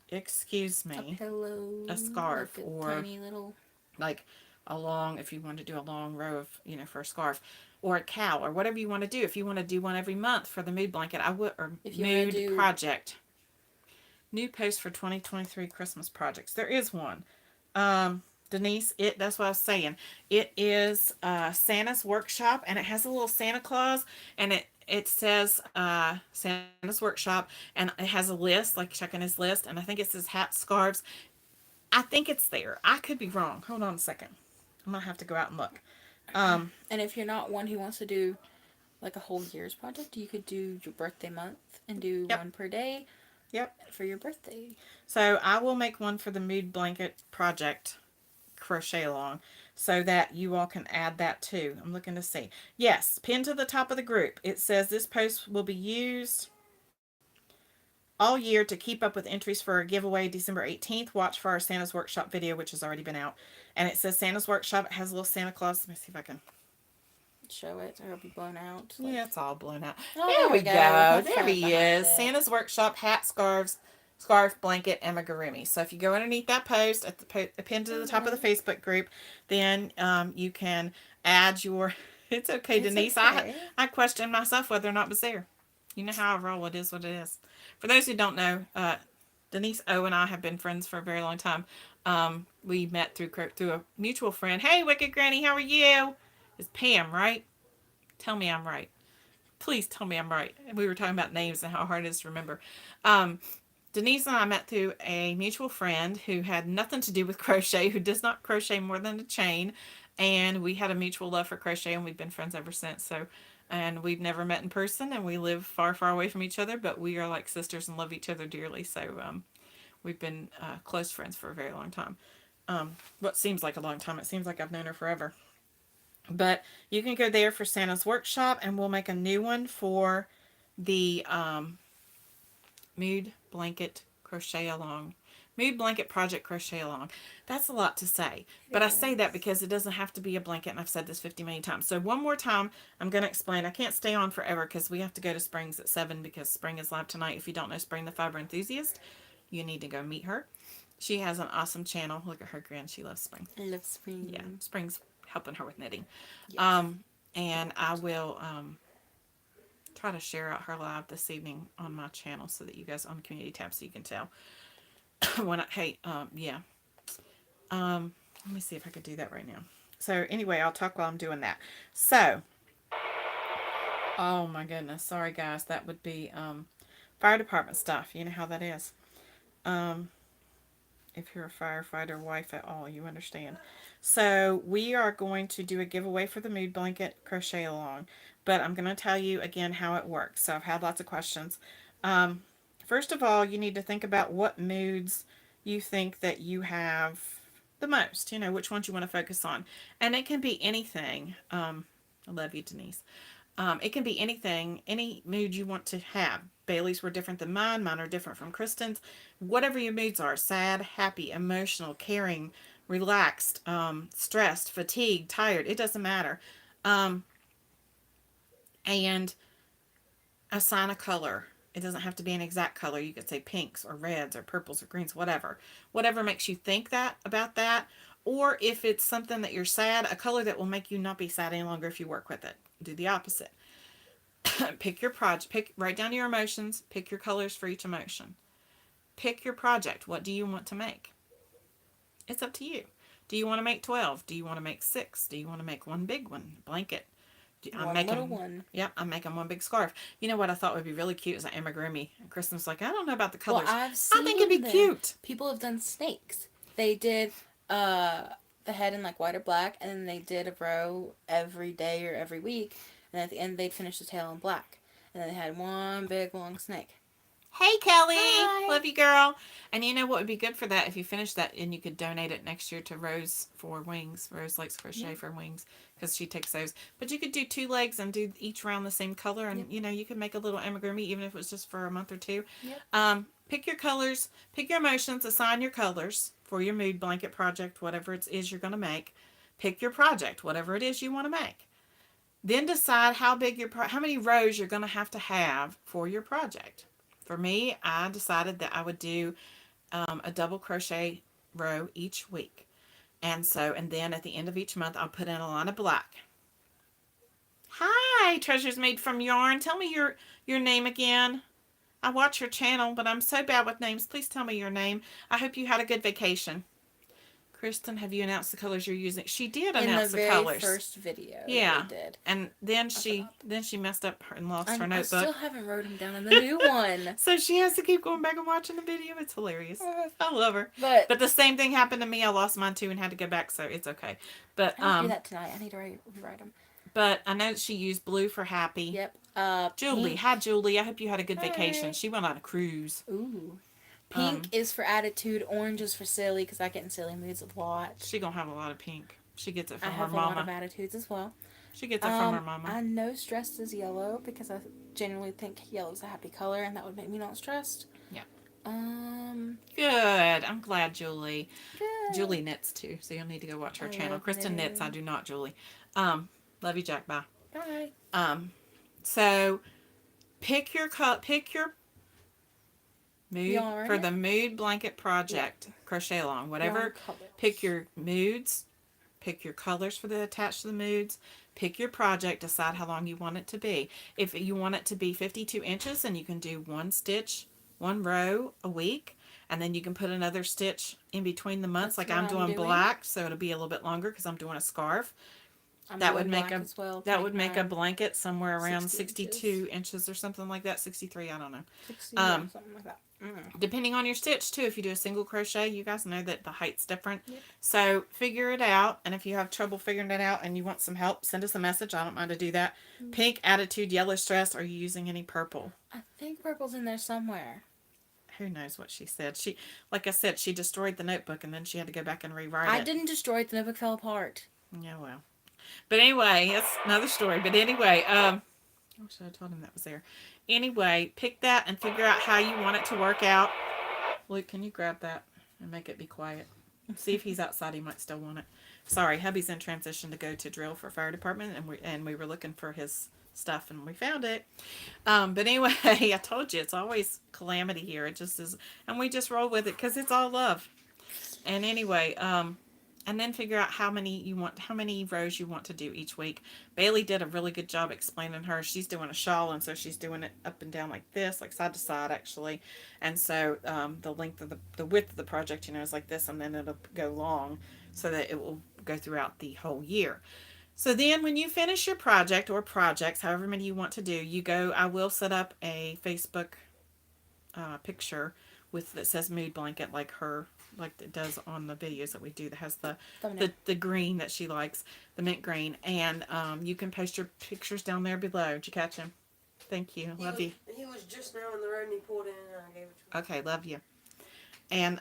excuse me,
a pillow,
a scarf,
like a
or
tiny little,
like a long, if you want to do a long row of, for a scarf, or a cowl, or whatever you want to do. If you want to do one every month for the mood blanket, I would, or
if you
mood
do
project. New post for 2023 Christmas projects. There is one. Denise, that's what I was saying. It is Santa's Workshop, and it has a little Santa Claus, and it says Santa's Workshop, and it has a list, like checking his list, and I think it says hats, scarves. I think it's there. I could be wrong. Hold on a second. I'm gonna have to go out and look.
And if you're not one who wants to do like a whole year's project, you could do your birthday month and do
Yep.
one per day.
Yep.
For your birthday.
So I will make one for the mood blanket project crochet along so that you all can add that too. I'm looking to see. Yes, pinned to the top of the group. It says this post will be used all year to keep up with entries for a giveaway December 18th. Watch for our Santa's Workshop video, which has already been out. And it says Santa's Workshop. It has a little Santa Claus. Let me see if I can
show it, or it'll be blown out.
Yeah, it's all blown out.
Oh,
there we go.
That's
There he is.
it.
Santa's Workshop, hat, scarf, blanket, amigurumi. So if you go underneath that post, at the pinned to the top of the Facebook group, then you can add your. It's okay, Denise.
Okay.
I questioned myself whether or not it was there. You know how I roll. It is what it is. For those who don't know, Denise O and I have been friends for a very long time. We met through a mutual friend. Hey, Wicked Granny, how are you? It's Pam, right? Tell me I'm right. Please tell me I'm right. We were talking about names and how hard it is to remember. Denise and I met through a mutual friend who had nothing to do with crochet, who does not crochet more than a chain. And we had a mutual love for crochet, and we've been friends ever since. So, and we've never met in person, and we live far, far away from each other, but we are like sisters and love each other dearly. So, we've been close friends for a very long time. What seems like a long time. It seems like I've known her forever. But you can go there for Santa's Workshop, and we'll make a new one for the mood blanket crochet along. Mood blanket project crochet along. That's a lot to say. But I say that because it doesn't have to be a blanket, and I've said this 50 million times. So one more time, I'm going to explain. I can't stay on forever because we have to go to Springs at 7 because Spring is live tonight. If you don't know Spring the Fiber Enthusiast, you need to go meet her. She has an awesome channel. Look at her grin. She loves Spring.
I love Spring.
Yeah, Spring's helping her with knitting.
Yes.
And I will try to share out her live this evening on my channel so that you guys on the community tab so you can tell. Let me see if I could do that right now. So anyway, I'll talk while I'm doing that. So, oh my goodness, sorry guys, that would be fire department stuff. You know how that is. Um, if you're a firefighter wife at all, you understand. So we are going to do a giveaway for the mood blanket crochet along, but I'm going to tell you again how it works. So I've had lots of questions. Um, First of all, you need to think about what moods you think that you have the most. You know, which ones you want to focus on, and it can be anything. I love you, Denise. It can be anything, any mood you want to have. Bailey's were different than mine. Mine are different from Kristen's. Whatever your moods are, sad, happy, emotional, caring, relaxed, stressed, fatigued, tired, it doesn't matter. Um, and assign a color. It doesn't have to be an exact color. You could say pinks or reds or purples or greens, whatever. Whatever makes you think that about that. Or if it's something that you're sad, a color that will make you not be sad any longer if you work with it. Do the opposite. Pick your project. Write down your emotions. Pick your colors for each emotion. Pick your project. What do you want to make? It's up to you. Do you want to make 12? Do you want to make 6? Do you want to make one big one? Blanket. I'm
One
making
little one.
Yep, I'm making one big scarf. You know what I thought would be really cute is an amigurumi. And Kristen's like, I don't know about the
Well,
colors.
I've
I think it'd be
seen them.
cute.
People have done snakes. They did the head in like white or black, and then they did a row every day or every week, and at the end they'd finish the tail in black, and then they had one big long snake.
Hey Kelly,
Hi.
love you girl. And you know what would be good for that if you finish that and you could donate it next year to Rose for wings. Rose likes crochet
Yep.
for wings because she takes those. But you could do 2 legs and do each round the same color, and
Yep.
you know you could make a little amigurumi even if it was just for a month or two.
Yep.
Pick your colors, pick your emotions, assign your colors for your mood blanket project, whatever it is you're going to make. Pick your project, whatever it is you want to make. Then decide how big how many rows you're going to have for your project. For me, I decided that I would do a double crochet row each week. And then at the end of each month, I'll put in a line of black. Hi, Treasures Made from Yarn. Tell me your name again. I watch your channel, but I'm so bad with names. Please tell me your name. I hope you had a good vacation. Kristen, have you announced the colors you're using? She did announce the colors.
In the very first video,
yeah,
they did.
And then she messed up and lost her notebook.
I still haven't wrote them down in the new one.
So she has to keep going back and watching the video. It's hilarious. I love her.
But
the same thing happened to me. I lost mine too and had to go back, so it's okay. But
I do that tonight. I need to rewrite them.
But I know that she used blue for happy.
Yep.
Julie,
pink.
hi Julie. I hope you had a good
Hi.
vacation. She went on a cruise.
Ooh. Pink is for attitude. Orange is for silly because I get in silly moods a lot.
She gonna have a lot of pink. She gets it from her
I have
mama.
a lot of attitudes as well.
She gets it from her mama.
I know stressed is yellow because I genuinely think yellow is a happy color and that would make me not stressed.
Yeah.
Good.
I'm glad, Julie.
Good.
Julie knits too, so you'll need to go watch her channel. Kristen knits. I do not, Julie. Love you, Jack. Bye.
Bye.
So pick your mood
Yarn.
for the mood blanket project. Crochet along. Whatever. Pick your moods. Pick your colors for the attached to the moods. Pick your project. Decide how long you want it to be. If you want it to be 52 inches, then you can do 1 stitch, 1 row a week. And then you can put another stitch in between the months.
That's
like I'm
what
doing black, so it'll be a little bit longer because I'm doing a scarf. That would make a blanket somewhere around 62 inches or something like that. 63, I don't know.
60, something like that.
Depending on your stitch too. If you do a single crochet, you guys know that the height's different.
Yep.
So figure it out. And if you have trouble figuring it out and you want some help, send us a message. I don't mind to do that. Pink, attitude, yellow, stress. Are you using any purple?
I think purple's in there somewhere.
Who knows what she said. Like I said, she destroyed the notebook and then she had to go back and rewrite it.
I didn't destroy it. The notebook fell apart.
Yeah, well. But anyway, that's another story. But anyway, I wish I told him that was there. Anyway, pick that and figure out how you want it to work out. Luke, can you grab that and make it be quiet? See if he's outside. He might still want it. Sorry, hubby's in transition to go to drill for fire department, and we were looking for his stuff and we found it. But anyway, I told you it's always calamity here. It just is, and we just roll with it because it's all love. And anyway, and then figure out how many rows you want to do each week. Bailey did a really good job explaining her. She's doing a shawl, and so she's doing it up and down like this, like side to side actually. And so the width of the project, is like this, and then it'll go long so that it will go throughout the whole year. So then when you finish your project or projects, however many you want to do, you go, I will set up a Facebook picture with that says mood blanket like it does on the videos that we do that has the green that she likes, the mint green, and you can post your pictures down there below. Did you catch him? Thank you. Love you.
He was just now on the road and he pulled in and I gave it to him.
Okay, love you. And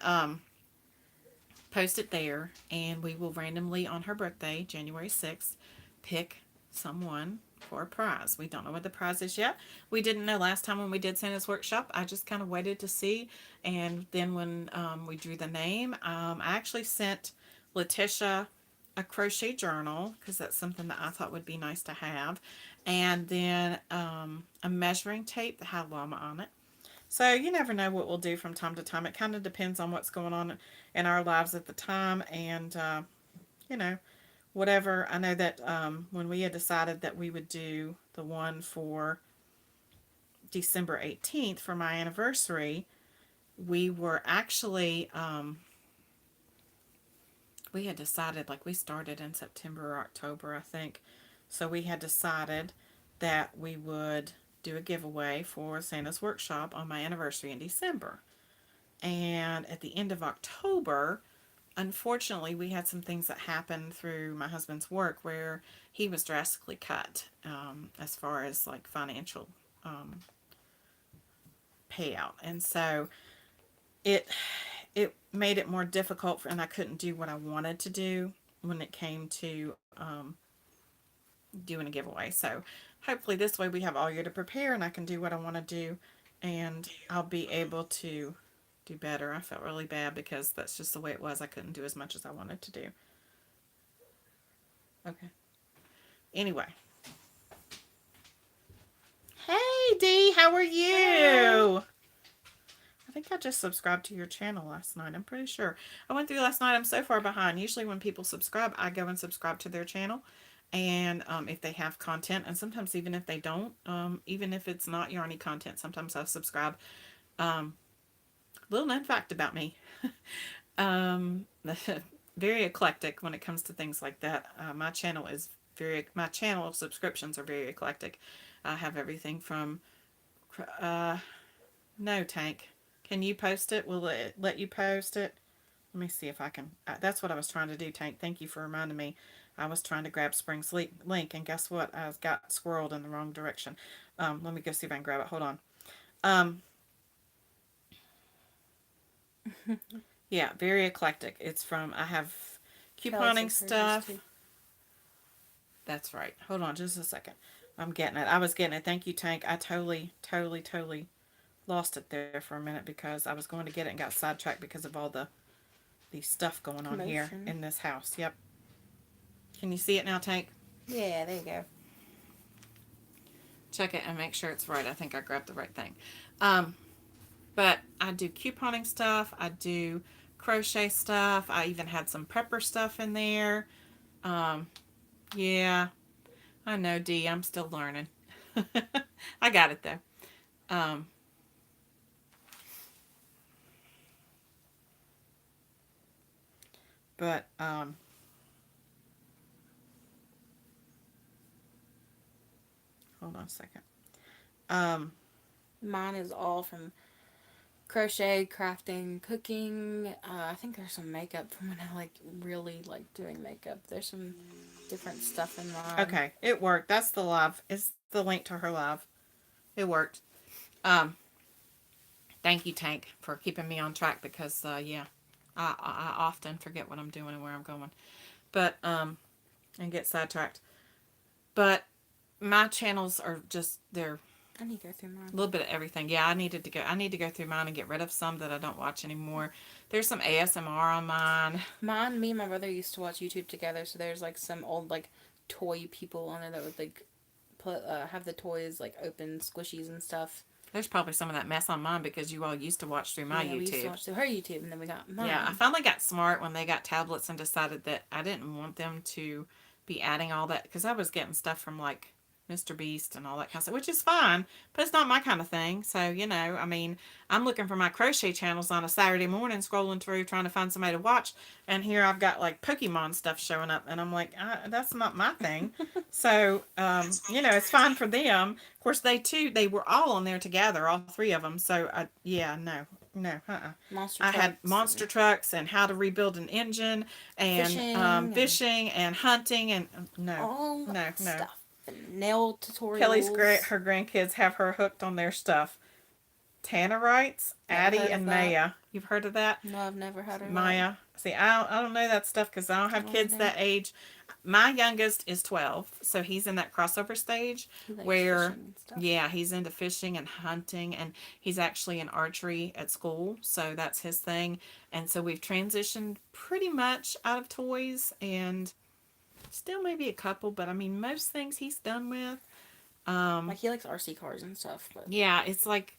post it there, and we will randomly on her birthday, January 6th, pick someone for a prize. We don't know what the prize is yet. We didn't know last time when we did Santa's workshop. I just kind of waited to see, and then when we drew the name, I actually sent Letitia a crochet journal because that's something that I thought would be nice to have, and then a measuring tape that had llama on it. So you never know what we'll do from time to time. It kind of depends on what's going on in our lives at the time, and you know, whatever. I know that when we had decided that we would do the one for December 18th for my anniversary, we were actually we had decided, like, we started in September or October, I think. So we had decided that we would do a giveaway for Santa's workshop on my anniversary in December. And at the end of October, unfortunately, we had some things that happened through my husband's work where he was drastically cut as far as like financial payout. And so it made it more difficult and I couldn't do what I wanted to do when it came to doing a giveaway. So hopefully this way we have all year to prepare and I can do what I want to do and I'll be able to do better. I felt really bad because that's just the way it was. I couldn't do as much as I wanted to do. Okay. Anyway. Hey Dee, how are you? I think I just subscribed to your channel last night. I'm pretty sure. I went through last night. I'm so far behind. Usually when people subscribe, I go and subscribe to their channel. And if they have content, and sometimes even if they don't, even if it's not yarny content, sometimes I'll subscribe. Little known fact about me. Very eclectic when it comes to things like that. My channel subscriptions are very eclectic. I have everything from, no, Tank. Can you post it? Will it let you post it? Let me see if I can. That's what I was trying to do, Tank. Thank you for reminding me. I was trying to grab Spring's link, and guess what? I got squirreled in the wrong direction. Let me go see if I can grab it. Hold on. Yeah, very eclectic. It's from, I have couponing stuff. That's right. Hold on just a second. I'm getting it. I was getting it. Thank you, Tank. I totally lost it there for a minute because I was going to get it and got sidetracked because of all the stuff going on here in this house. Yep. Can you see it now, Tank?
Yeah, there you go.
Check it and make sure it's right. I think I grabbed the right thing. But I do couponing stuff. I do crochet stuff. I even had some prepper stuff in there. Yeah. I know, Dee. I'm still learning. I got it, though. But, hold on a second.
Mine is all from crochet, crafting, cooking. I think there's some makeup from when I really like doing makeup. There's some different stuff in mine.
Okay, it worked. That's the live. It's the link to her live. It worked. Thank you, Tank, for keeping me on track because, yeah, I often forget what I'm doing and where I'm going. But, and get sidetracked. But my channels are just, they're
I need to go through mine.
a little bit of everything. Yeah, I need to go through mine and get rid of some that I don't watch anymore. There's some ASMR on mine.
Me and my brother used to watch YouTube together, so there's some old toy people on there that would put have the toys open squishies and stuff.
There's probably some of that mess on mine because you all used to watch through my YouTube. We used
to watch through her YouTube, and then we got mine.
Yeah, I finally got smart when they got tablets and decided that I didn't want them to be adding all that because I was getting stuff from Mr. Beast and all that kind of stuff, which is fine, but it's not my kind of thing. So, I mean, I'm looking for my crochet channels on a Saturday morning, scrolling through trying to find somebody to watch, and here I've got like Pokemon stuff showing up, and I'm like, that's not my thing. So, it's fine for them. Of course, they were all on there together, all three of them. So, yeah, no. No,
Monster
I had
trucks
monster
and
trucks and how to rebuild an engine and
fishing
fishing and hunting and no,
all
no,
that
no.
stuff. And nail
Kelly's
tutorials.
her grandkids have her hooked on their stuff. Tannerites,
Never
Addie
heard
and
of that.
Maya. You've heard of that?
No, I've never heard of that.
Maya. See, I don't know that stuff because I don't have kids that age. My youngest is 12, so he's in that crossover stage
He likes
where,
fishing and stuff.
yeah, he's into fishing and hunting, and he's actually in archery at school, so that's his thing. And so we've transitioned pretty much out of toys, and still maybe a couple, but I mean, most things he's done with.
Like he likes RC cars and stuff, but
Yeah, it's like,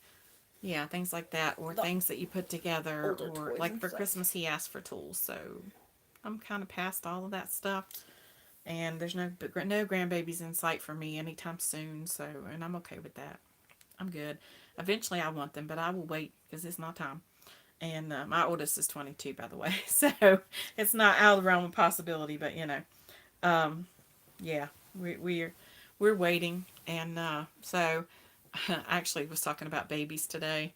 yeah, things like that, or
The
things that you put together,
older
or
toys
like
and
for
stuff.
Christmas he asked for tools, so I'm kind of past all of that stuff, and there's no grandbabies in sight for me anytime soon, so, and I'm okay with that. I'm good. Eventually I want them, but I will wait because it's not time. And my oldest is 22, by the way, so it's not out of the realm of possibility, but yeah, we're waiting, and so I actually was talking about babies today.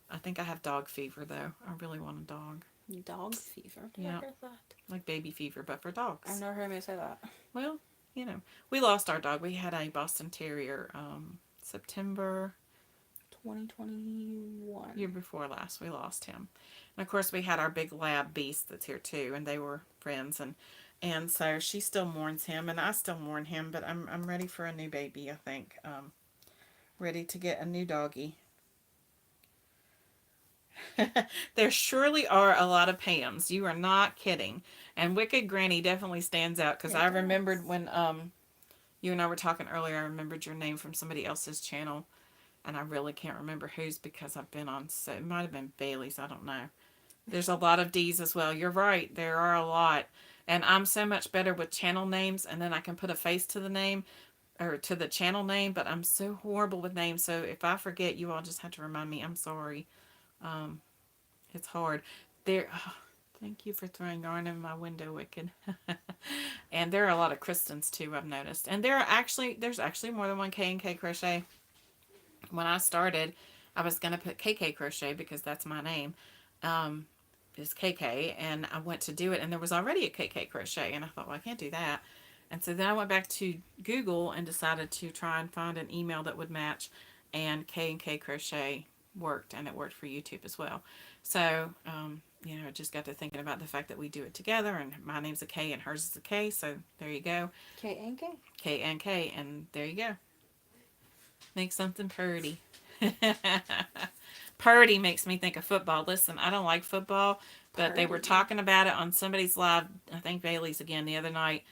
I think I have dog fever though. I really want a dog.
dog fever.
Yeah.
Never heard that.
Like baby fever, but for dogs.
I've never heard me say that.
Well, we lost our dog. We had a Boston Terrier September
2021.
year before last. We lost him. And of course we had our big lab Beast that's here too, and they were friends, and so she still mourns him and I still mourn him, but I'm ready for a new baby, I think. Ready to get a new doggy. There surely are a lot of Pams. You are not kidding. And Wicked Granny definitely stands out because I remembered when you and I were talking earlier, I remembered your name from somebody else's channel, and I really can't remember whose because I've been on, so it might have been Bailey's, I don't know. There's a lot of D's as well. You're right, there are a lot. And I'm so much better with channel names, and then I can put a face to the name or to the channel name, but I'm so horrible with names, so if I forget, you all just have to remind me. I'm sorry. It's hard. There. Oh, thank you for throwing yarn in my window, Wicked. And there are a lot of Kristens too, I've noticed. And there's actually more than one K&K Crochet. When I started, I was gonna put KK Crochet because that's my name. Is KK, and I went to do it, and there was already a KK Crochet, and I thought, well, I can't do that. And so then I went back to Google and decided to try and find an email that would match, and K&K Crochet worked, and it worked for YouTube as well. So, I just got to thinking about the fact that we do it together, and my name's a K and hers is a K, so there you go.
K and K.
K and K, and there you go. Make something purdy. Purdy makes me think of football. Listen, I don't like football, but they were talking about it on somebody's live, I think Bailey's again, the other night.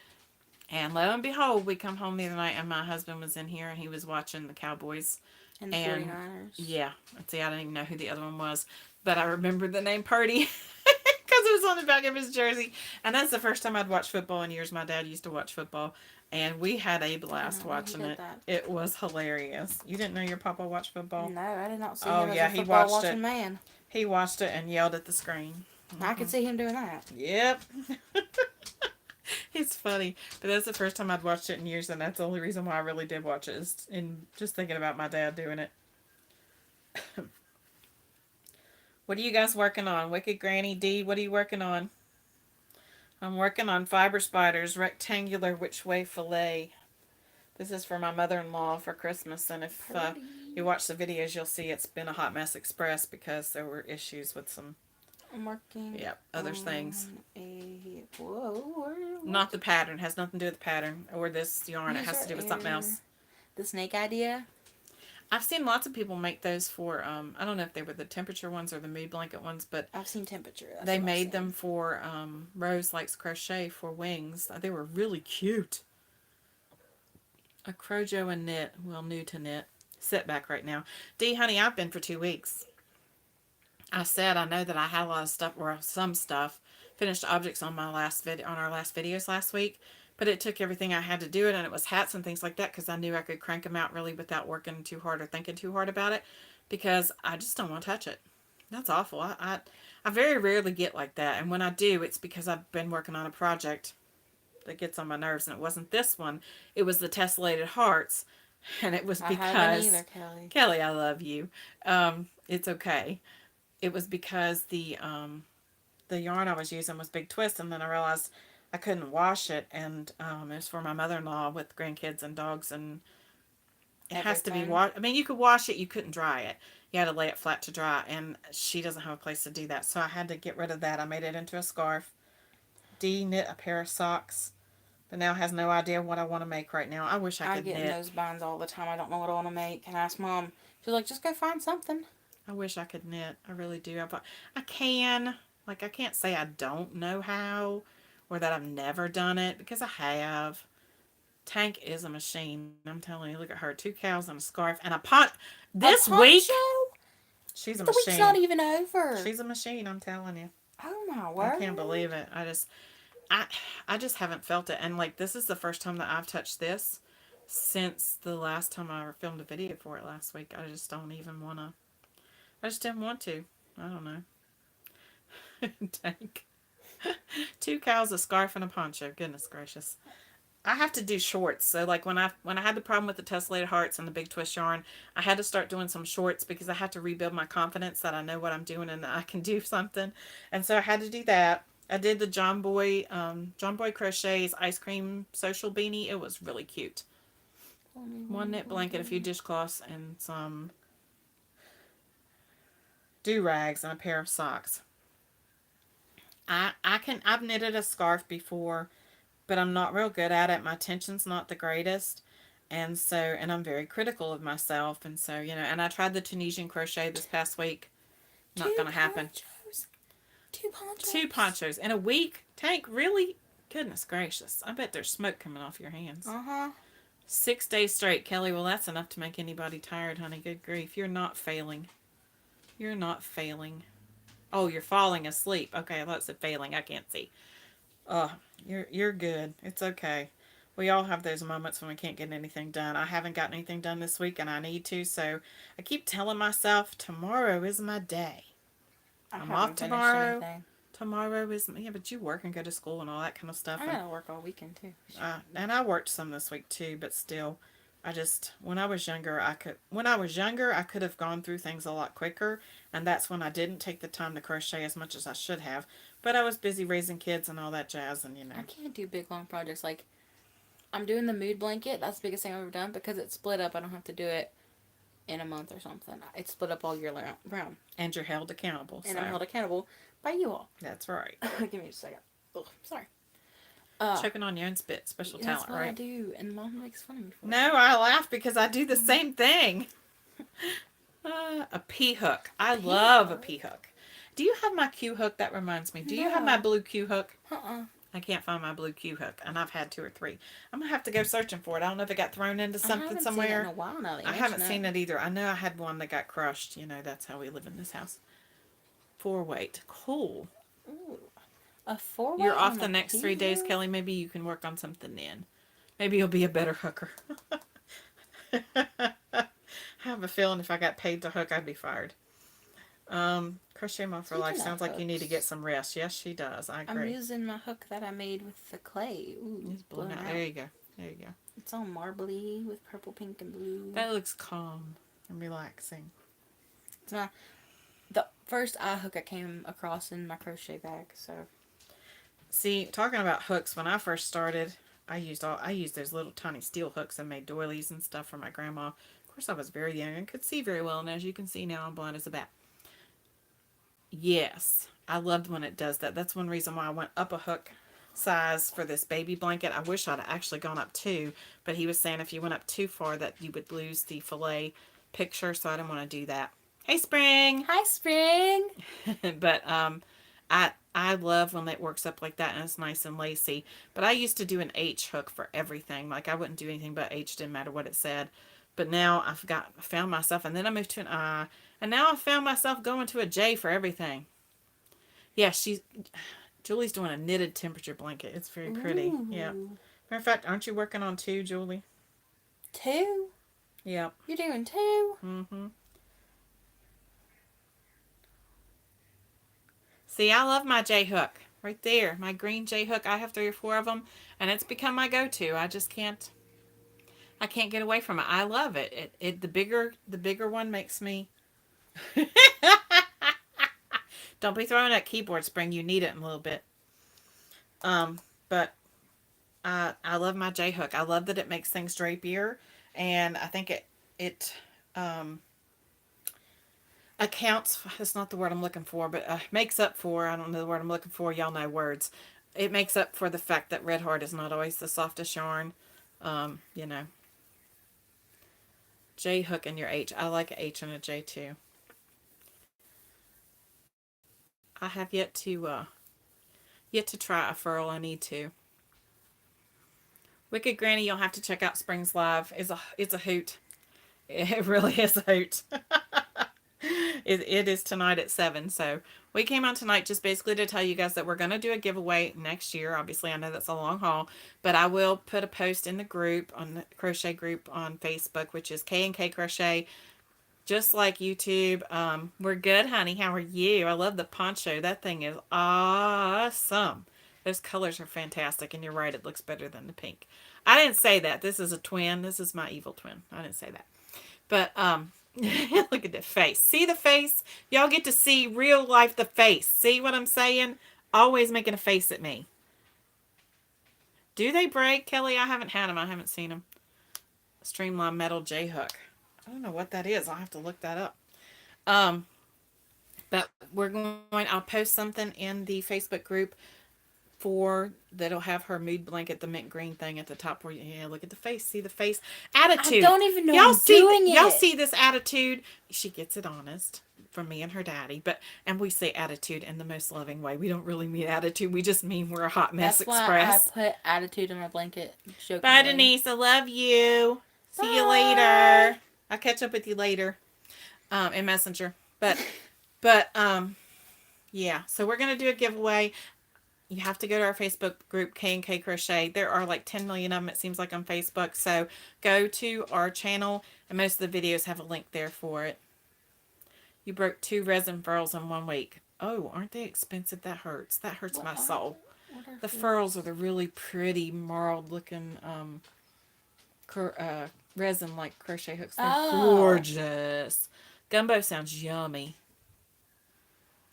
And lo and behold, we come home the other night, and my husband was in here, and he was watching the Cowboys.
And the 49ers.
Yeah. See, I didn't even know who the other one was, but I remembered the name Purdy because it was on the back of his jersey. And that's the first time I'd watched football in years. My dad used to watch football, and we had a blast watching it. It was hilarious. You didn't know your papa watched football?
No, I did not see him as a
he
football
watched
watching
it.
man.
He watched it and yelled at the screen.
I could see him doing that.
Yep. It's funny, but that's the first time I'd watched it in years, and that's the only reason why I really did watch it, is in just thinking about my dad doing it. What are you guys working on? Wicked Granny D, what are you working on? I'm working on Fiber Spiders, rectangular which way fillet. This is for my mother-in-law for Christmas, and if you watch the videos, you'll see it's been a hot mess express because there were issues with some,
I'm working.
Yep, other things.
Whoa.
Not the pattern. Has nothing to do with the pattern or this yarn. It has to do with something else.
The snake idea.
I've seen lots of people make those for, I don't know if they were the temperature ones or the mood blanket ones, but
I've seen temperature.
they made them for Rose Likes Crochet for wings. They were really cute. A Crojo and knit, well, new to knit. Sit back right now. D, honey, I've been for 2 weeks. I said I know that I had a lot of stuff, or some stuff, finished objects on my last video, on our last videos last week, But it took everything I had to do it, and it was hats and things like that because I knew I could crank them out really without working too hard or thinking too hard about it because I just don't want to touch it. That's awful. I very rarely get like that, and when I do, it's because I've been working on a project that gets on my nerves, and it wasn't this one. It was the tessellated hearts, and it was
I haven't
because
either, Kelly.
Kelly, I love you. It's okay. It was because the yarn I was using was Big Twist, and then I realized I couldn't wash it, and it was for my mother-in-law with grandkids and dogs, and it has to be
Everything.
washed. I mean, you could wash it, you couldn't dry it. You had to lay it flat to dry, and she doesn't have a place to do that, so I had to get rid of that. I made it into a scarf, de-knit a pair of socks, but now has no idea what I want to make right now. I wish I
I
could
get in
knit.
those binds all the time. I don't know what I want to make. And I ask Mom. She's like, just go find something.
I wish I could knit. I really do. I can. Like, I can't say I don't know how or that I've never done it because I have. Tank is a machine. I'm telling you, look at her. 2 cows and a scarf and a pot. This
A
week,
poncho?
she's a
The week's not
machine.
even over.
She's a machine, I'm telling you.
Oh my
I
word.
can't believe it. I, I just haven't felt it. And, like, this is the first time that I've touched this since the last time I filmed a video for it last week. I just don't even want to. I just didn't want to. I don't know. Tank. 2 cows, a scarf, and a poncho. Goodness gracious. I have to do shorts. So like when I had the problem with the tessellated hearts and the big twist yarn, I had to start doing some shorts because I had to rebuild my confidence that I know what I'm doing and that I can do something. And so I had to do that. I did the John Boy Crochet's ice cream social beanie. It was really cute. One knit blanket, a few dishcloths, and some do-rags and a pair of socks. I've knitted a scarf before, but I'm not real good at it. My tension's not the greatest. And I'm very critical of myself. And so, and I tried the Tunisian crochet this past week. Not going to happen.
Ponchos. 2 ponchos.
2 ponchos in a week? Tank, really? Goodness gracious. I bet there's smoke coming off your hands. 6 days straight. Kelly, well, that's enough to make anybody tired, honey. Good grief. You're not failing. You're not failing. Oh, you're falling asleep. Okay, I thought it said failing. I can't see. You're good. It's okay. We all have those moments when we can't get anything done. I haven't gotten anything done this week, and I need to, so I keep telling myself, tomorrow is my day. I'm off tomorrow. Tomorrow is, yeah, but you work and go to school and all that kind of stuff.
I gotta work all weekend, too.
And I worked some this week, too, but still, when I was younger, I could have gone through things a lot quicker, and that's when I didn't take the time to crochet as much as I should have. But I was busy raising kids and all that jazz, and
I can't do big, long projects. Like, I'm doing the mood blanket. That's the biggest thing I've ever done because it's split up. I don't have to do it in a month or something. It's split up all year round.
And you're held accountable.
And I'm held accountable by you all.
That's right.
Give me just a second. Oh, sorry.
Choking on your own spit. Special
That's
talent,
what
right?
I do, and Mom makes fun of me for it.
No, I laugh because I do the same thing. A P-hook. I love a P-hook. Do you have my Q-hook? That reminds me. Do you have my blue Q-hook? I can't find my blue Q-hook, and I've had 2 or 3. I'm going to have to go searching for it. I don't know if it got thrown into something somewhere.
I haven't seen it in a while now.
I haven't seen it either. I know I had one that got crushed. That's how we live in this house. 4-weight. Cool.
Ooh. A 4-weight.
You're off the next 3 days, Kelly. Maybe you can work on something then. Maybe you'll be a better hooker. I have a feeling if I got paid to hook, I'd be fired. Crochet Mom for Life sounds like you need to get some rest. Yes, she does. I agree.
I'm using my hook that I made with the clay. Ooh,
It's blown out. There you go. There you go.
It's all marbly with purple, pink, and blue.
That looks calm and relaxing.
It's the first eye hook I came across in my crochet bag. So,
see, talking about hooks, when I first started, I used those little tiny steel hooks and made doilies and stuff for my grandma. Of course, I was very young and could see very well, and as you can see now, I'm blind as a bat. Yes, I loved when it does that. That's one reason why I went up a hook size for this baby blanket. I wish I'd actually gone up 2, but he was saying if you went up too far that you would lose the fillet picture, so I didn't want to do that. Hey, Spring!
Hi, Spring!
But I love when it works up like that and it's nice and lacy. But I used to do an H hook for everything. Like I wouldn't do anything but H, didn't matter what it said. But now I found myself, and then I moved to an I, and now I found myself going to a J for everything. Yeah, Julie's doing a knitted temperature blanket. It's very pretty.
Ooh.
Yeah. Matter of fact, aren't you working on 2, Julie?
2?
Yep.
You're doing 2?
Mm-hmm. See, I love my J-hook. Right there. My green J-hook. I have 3 or 4 of them, and it's become my go-to. I can't get away from it. I love it. The bigger one makes me. Don't be throwing that keyboard spring. You need it in a little bit. But I love my J hook. I love that it makes things drapier, and I think it um, accounts. That's not the word I'm looking for, but makes up for. I don't know the word I'm looking for. Y'all know words. It makes up for the fact that Red Heart is not always the softest yarn. You know, J hook and your H. I like a H and a J too. I have yet to try a furl. I need to. Wicked Granny, you'll have to check out Spring's Live. It's a hoot. It really is a hoot. It is tonight at 7. So we came on tonight just basically to tell you guys that we're going to do a giveaway next year. Obviously, I know that's a long haul, but I will put a post in the group, on the crochet group on Facebook, which is K&K Crochet. Just like YouTube. We're good, honey. How are you? I love the poncho. That thing is awesome. Those colors are fantastic, and you're right, it looks better than the pink. I didn't say that. This is a twin. This is my evil twin. I didn't say that. But look at the face. See the face? Y'all get to see real life the face. See what I'm saying? Always making a face at me. Do they break, Kelly? I haven't had them. I haven't seen them. Streamline Metal J Hook. I don't know what that is. I'll have to look that up. But we're going. I'll post something in the Facebook group for that'll have her mood blanket, the mint green thing at the top. Where look at the face. See the face attitude.
I don't even know
y'all
I'm
see
doing
y'all
it.
see this attitude. She gets it honest from me and her daddy. And we say attitude in the most loving way. We don't really mean attitude. We just mean we're a hot mess
That's
express.
why I put attitude in my blanket.
Bye, Denise. I love you.
Bye.
See you later. I'll catch up with you later. In Messenger. But yeah. So we're gonna do a giveaway. You have to go to our Facebook group, K&K Crochet. There are like 10 million of them, it seems like, on Facebook. So go to our channel, and most of the videos have a link there for it. You broke 2 resin furls in 1 week. Oh, aren't they expensive? That hurts. That hurts my soul. The furls are the really pretty, marled looking resin like crochet hooks. They're gorgeous. Gumbo sounds yummy.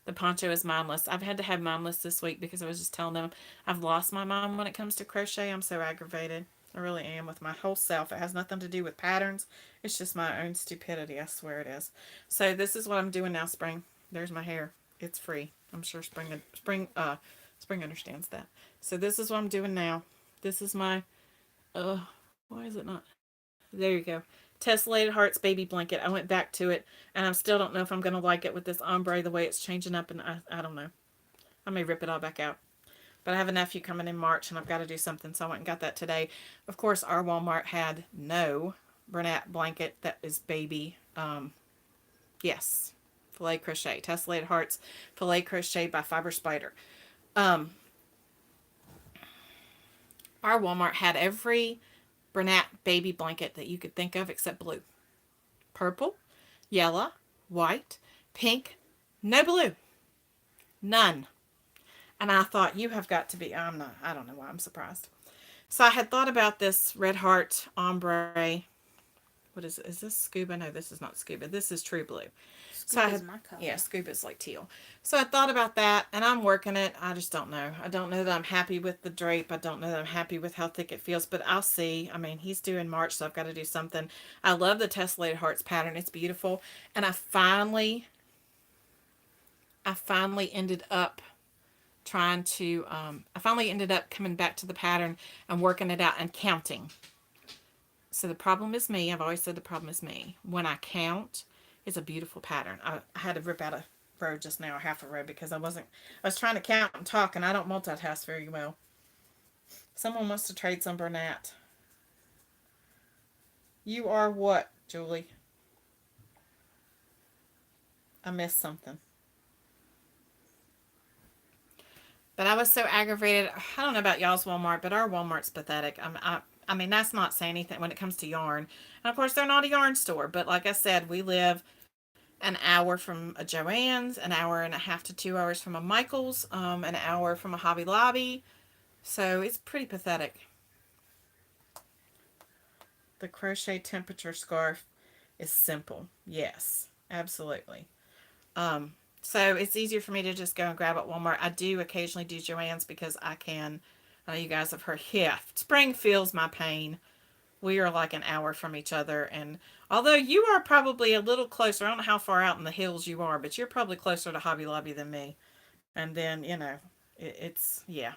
The poncho is mindless. I've had to have mindless this week because I was just telling them I've lost my mind when it comes to crochet. I'm so aggravated. I really am with my whole self. It has nothing to do with patterns. It's just my own stupidity. I swear it is. So this is what I'm doing now, Spring. There's my hair. It's free. I'm sure Spring understands that. So this is what I'm doing now. This is my why is it not? There you go. Tessellated Hearts baby blanket. I went back to it, and I still don't know if I'm going to like it with this ombre, the way it's changing up, and I don't know. I may rip it all back out. But I have a nephew coming in March, and I've got to do something, so I went and got that today. Of course, our Walmart had no Bernat blanket that is baby. Yes. Filet Crochet. Tessellated Hearts Filet Crochet by Fiber Spider. Our Walmart had every Bernat baby blanket that you could think of except blue. Purple, yellow, white, pink, no blue. None. And I thought, you have got to be, I don't know why I'm surprised. So I had thought about this Red Heart ombre. What is it? Is this scuba? No, this is not scuba. This is true blue.
Scuba's my color.
Yeah, scuba's like teal. So I thought about that, and I'm working it. I just don't know. I don't know that I'm happy with the drape. I don't know that I'm happy with how thick it feels, but I'll see. I mean, he's due in March, so I've got to do something. I love the Tessellated Hearts pattern. It's beautiful. And I finally ended up coming back to the pattern and working it out and counting. So the problem is me. I've always said the problem is me. When I count, it's a beautiful pattern. I had to rip out a row just now, half a row, because I was trying to count and talk, and I don't multitask very well. Someone wants to trade some Bernat. You are what, Julie? I missed something. But I was so aggravated. I don't know about y'all's Walmart, but our Walmart's pathetic. I mean, that's not saying anything when it comes to yarn. And of course, they're not a yarn store. But like I said, we live an hour from a Joann's, an hour and a half to 2 hours from a Michael's, an hour from a Hobby Lobby. So it's pretty pathetic. The crochet temperature scarf is simple. Yes, absolutely. Um, so it's easier for me to just go and grab at Walmart. I do occasionally do Joann's because I can. I know you guys have heard. Yeah, spring feels my pain. We are like an hour from each other, and although you are probably a little closer, I don't know how far out in the hills you are, but you're probably closer to Hobby Lobby than me. And then it's yeah.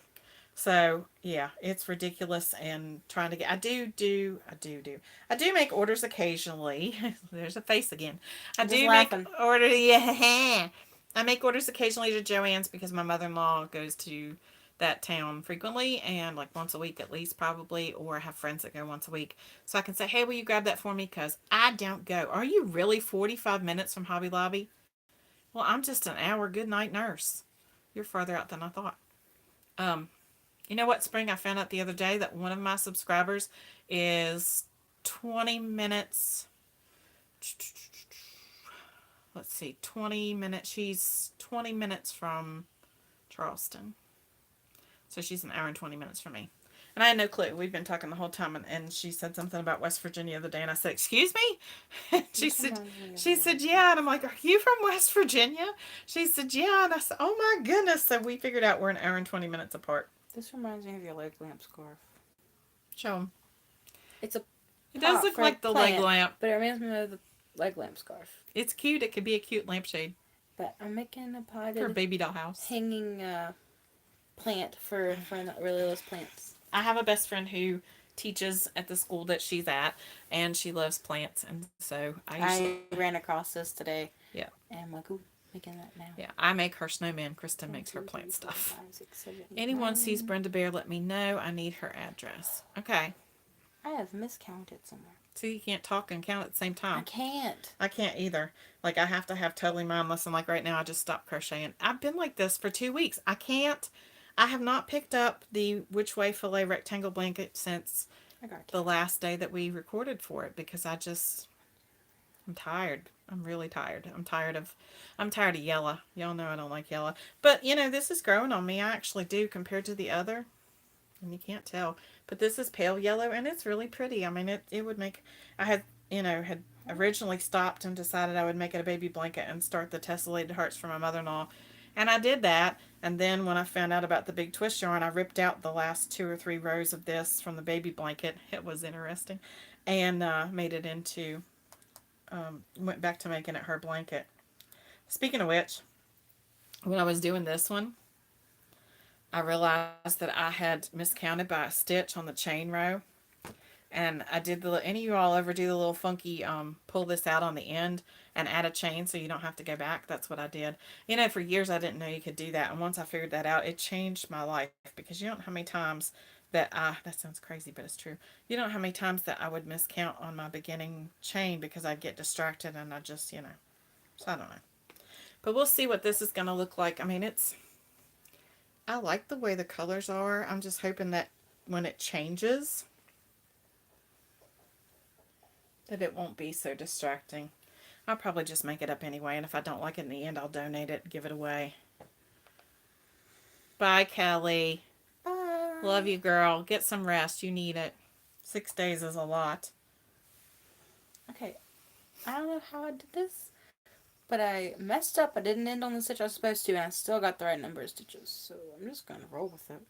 So yeah, it's ridiculous and trying to get. I do make orders occasionally. There's a face again. I
Just
do make
laughing.
order. Yeah, I make orders occasionally to Joann's because my mother-in-law goes to that town frequently and like once a week at least probably, or I have friends that go once a week. So I can say, hey, will you grab that for me? Because I don't go. Are you really 45 minutes from Hobby Lobby? Well, I'm just an hour. Good night, nurse. You're farther out than I thought. Um, you know what, Spring? I found out the other day that one of my subscribers is 20 minutes. Let's see, 20 minutes. She's 20 minutes from Charleston. So she's an hour and 20 minutes from me. And I had no clue. We've been talking the whole time, and she said something about West Virginia the other day, and I said, "Excuse me?" And she said, "Yeah." And I'm like, "Are you from West Virginia?" She said, "Yeah." And I said, "Oh my goodness!" So we figured out we're an hour and 20 minutes apart.
This reminds me of your leg lamp scarf.
Show them.
It's a
It does
pot
look
for
like the leg
plant,
lamp.
but it reminds me of the leg lamp scarf.
It's cute. It could be a cute lampshade
But I'm making a
for a
potted
baby doll house.
hanging plant for really those plants.
I have a best friend who teaches at the school that she's at, and she loves plants, and so
I ran across this today.
Yeah.
And I'm like, ooh, making that now.
Yeah, I make her snowman. Kristen makes her plant stuff. Anyone sees Brenda Bear, let me know. I need her address. Okay.
I have miscounted somewhere.
So you can't talk and count at the same time.
I can't.
I can't either. Like, I have to have totally mindless, and like right now I just stopped crocheting. I've been like this for 2 weeks. I have not picked up the Which Way Filet rectangle blanket since the last day that we recorded for it because I'm tired. I'm really tired. I'm tired of yellow. Y'all know I don't like yellow. But, this is growing on me. I actually do compared to the other. And you can't tell. But this is pale yellow and it's really pretty. I mean, it would make, I had originally stopped and decided I would make it a baby blanket and start the tessellated hearts for my mother-in-law. And I did that. And then when I found out about the big twist yarn, I ripped out the last 2 or 3 rows of this from the baby blanket. It was interesting. And made it into, went back to making it her blanket. Speaking of which, when I was doing this one, I realized that I had miscounted by a stitch on the chain row. And I did any of you all ever do the little funky pull this out on the end and add a chain so you don't have to go back? That's what I did. For years I didn't know you could do that. And once I figured that out, it changed my life because you don't know how many times that sounds crazy, but it's true. You don't know how many times that I would miscount on my beginning chain because I'd get distracted and I just, so I don't know. But we'll see what this is going to look like. I mean, I like the way the colors are. I'm just hoping that when it changes, that it won't be so distracting. I'll probably just make it up anyway, and if I don't like it in the end, I'll donate it and give it away. Bye, Kelly.
Bye.
Love you, girl. Get some rest. You need it. 6 days is a lot.
Okay. I don't know how I did this, but I messed up. I didn't end on the stitch I was supposed to, and I still got the right number of stitches, so I'm just going to roll with it.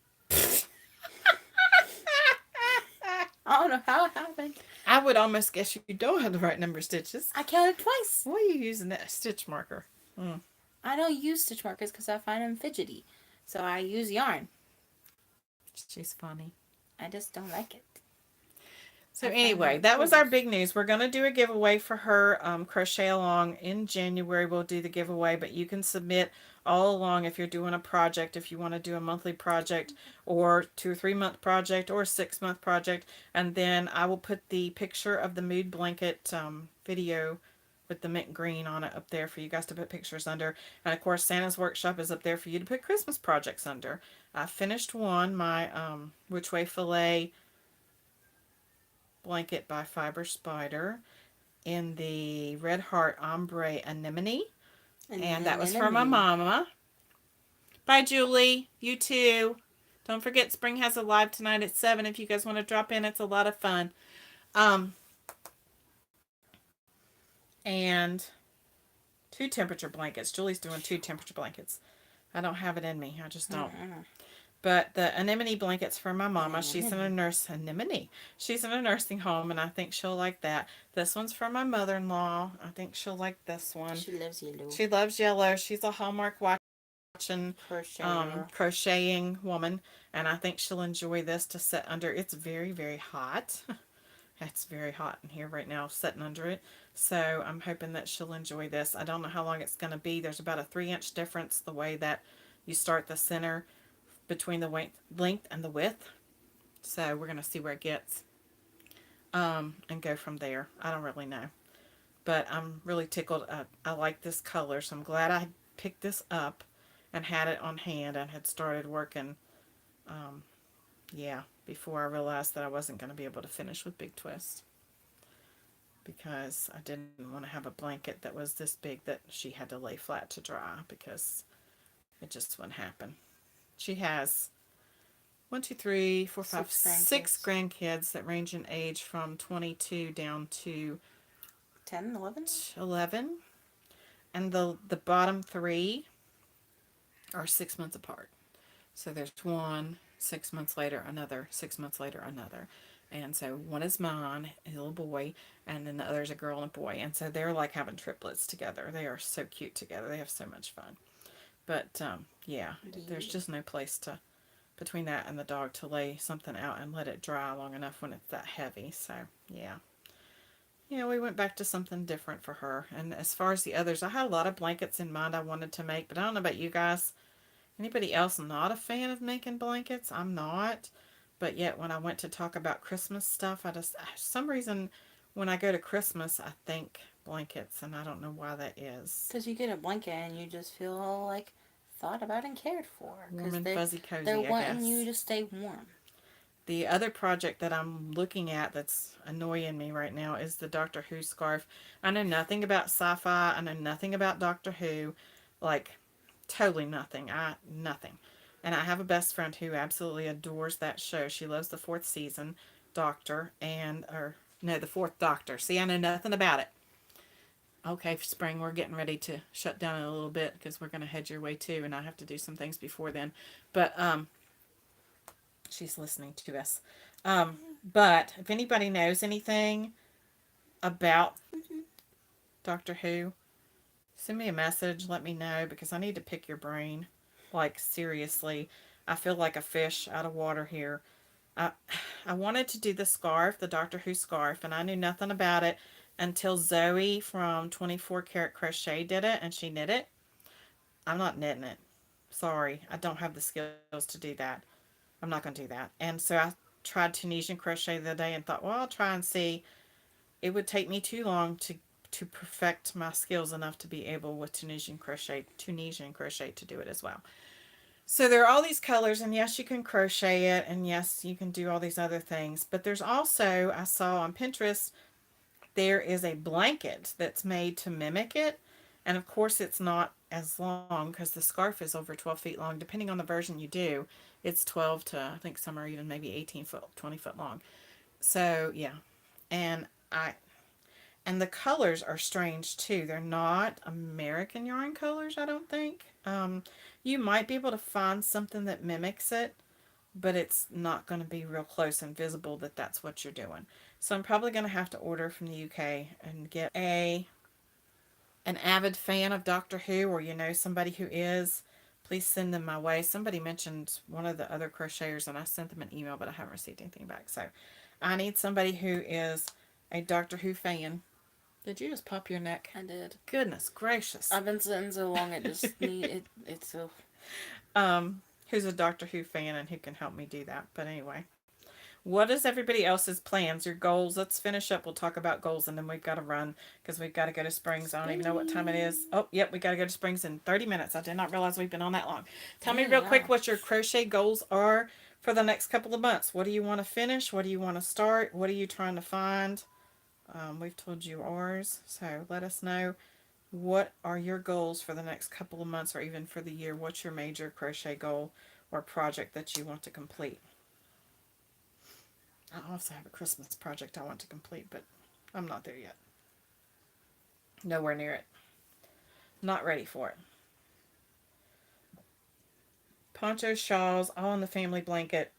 I don't know how it happened.
I would almost guess you don't have the right number of stitches.
I counted twice.
Why are you using that stitch marker?
I don't use stitch markers because I find them fidgety. So I use yarn.
She's funny.
I just don't like it.
So anyway, that was our big news. We're going to do a giveaway for her Crochet Along in January. We'll do the giveaway, but you can submit all along if you're doing a project, if you want to do a monthly project or 2 or 3 month project or a 6 month project. And then I will put the picture of the mood blanket video with the mint green on it up there for you guys to put pictures under. And of course, Santa's Workshop is up there for you to put Christmas projects under. I finished one, my Which Way Filet blanket by Fiber Spider in the Red Heart Ombre Anemone. And that was for my mama. Bye, Julie. You too. Don't forget, Spring has a live tonight at 7 if you guys want to drop in. It's a lot of fun. Um, and 2 temperature blankets. Julie's doing 2 temperature blankets. I don't have it in me. I just don't. But the anemone blankets for my mama. She's in a anemone. She's in a nursing home, and I think she'll like that. This one's for my mother-in-law. I think she'll like this one.
She loves yellow.
She loves yellow. She's a Hallmark watching crocheting woman, and I think she'll enjoy this to sit under. It's very, very hot. It's very hot in here right now, sitting under it. So I'm hoping that she'll enjoy this. I don't know how long it's going to be. There's about a 3-inch difference the way that you start the center between the length and the width. So we're going to see where it gets and go from there. I don't really know. But I'm really tickled. I like this color, so I'm glad I picked this up and had it on hand and had started working, before I realized that I wasn't going to be able to finish with Big Twist. Because I didn't want to have a blanket that was this big that she had to lay flat to dry, because it just wouldn't happen. She has 6 grandkids that range in age from 22 down to
10,
11. And the bottom 3 are 6 months apart. So there's one, 6 months later, another, 6 months later, another. And so one is mine, a little boy, and then the other is a girl and a boy. And so they're like having triplets together. They are so cute together. They have so much fun. But, there's just no place between that and the dog to lay something out and let it dry long enough when it's that heavy. So, yeah. Yeah, we went back to something different for her. And as far as the others, I had a lot of blankets in mind I wanted to make, but I don't know about you guys. Anybody else not a fan of making blankets? I'm not. But yet when I went to talk about Christmas stuff, for some reason, when I go to Christmas, I think blankets, and I don't know why that is.
Because you get a blanket and you just feel like thought about and cared for.
Warm and fuzzy cozy,
they're wanting you to stay warm.
The other project that I'm looking at that's annoying me right now is the Doctor Who scarf. I know nothing about sci-fi. I know nothing about Doctor Who. Like, totally nothing. Nothing. And I have a best friend who absolutely adores that show. She loves the 4th season Doctor the 4th Doctor. See, I know nothing about it. Okay, Spring, we're getting ready to shut down in a little bit because we're going to head your way too, and I have to do some things before then. But, she's listening to us. But if anybody knows anything about Doctor Who, send me a message. Let me know, because I need to pick your brain. Like, seriously, I feel like a fish out of water here. I wanted to do the scarf, the Doctor Who scarf, and I knew nothing about it until Zoe from 24 Karat Crochet did it, and she knit it. I'm not knitting it. Sorry, I don't have the skills to do that. I'm not going to do that. And so I tried Tunisian crochet the other day and thought, well, I'll try and see. It would take me too long to perfect my skills enough to be able with Tunisian crochet to do it as well. So there are all these colors, and yes, you can crochet it, and yes, you can do all these other things. But there's also, I saw on Pinterest, there is a blanket that's made to mimic it. And of course, it's not as long because the scarf is over 12 feet long. Depending on the version you do, it's 12 to, I think some are even maybe 18 foot, 20 foot long. So, yeah. And the colors are strange too. They're not American yarn colors, I don't think. You might be able to find something that mimics it, but it's not going to be real close and visible that that's what you're doing. So I'm probably going to have to order from the UK and get an avid fan of Doctor Who, or you know somebody who is, please send them my way. Somebody mentioned one of the other crocheters, and I sent them an email, but I haven't received anything back. So I need somebody who is a Doctor Who fan. Did you just pop your neck?
I did.
Goodness gracious.
I've been sitting so long, it just it's so...
Who's a Doctor Who fan and who can help me do that. But anyway. What is everybody else's plans, your goals? Let's finish up. We'll talk about goals and then we've got to run because we've got to go to Springs. I don't even know what time it is. Oh, yep, we got to go to Springs in 30 minutes. I did not realize we've been on that long. Tell me
Yeah,
real
we
quick
are.
what your crochet goals are for the next couple of months. What do you want to finish? What do you want to start? What are you trying to find? We've told you ours, so let us know what are your goals for the next couple of months or even for the year. What's your major crochet goal or project that you want to complete? I also have a Christmas project I want to complete, but I'm not there yet. Nowhere near it. Not ready for it. Ponchos, shawls, all in the family blanket.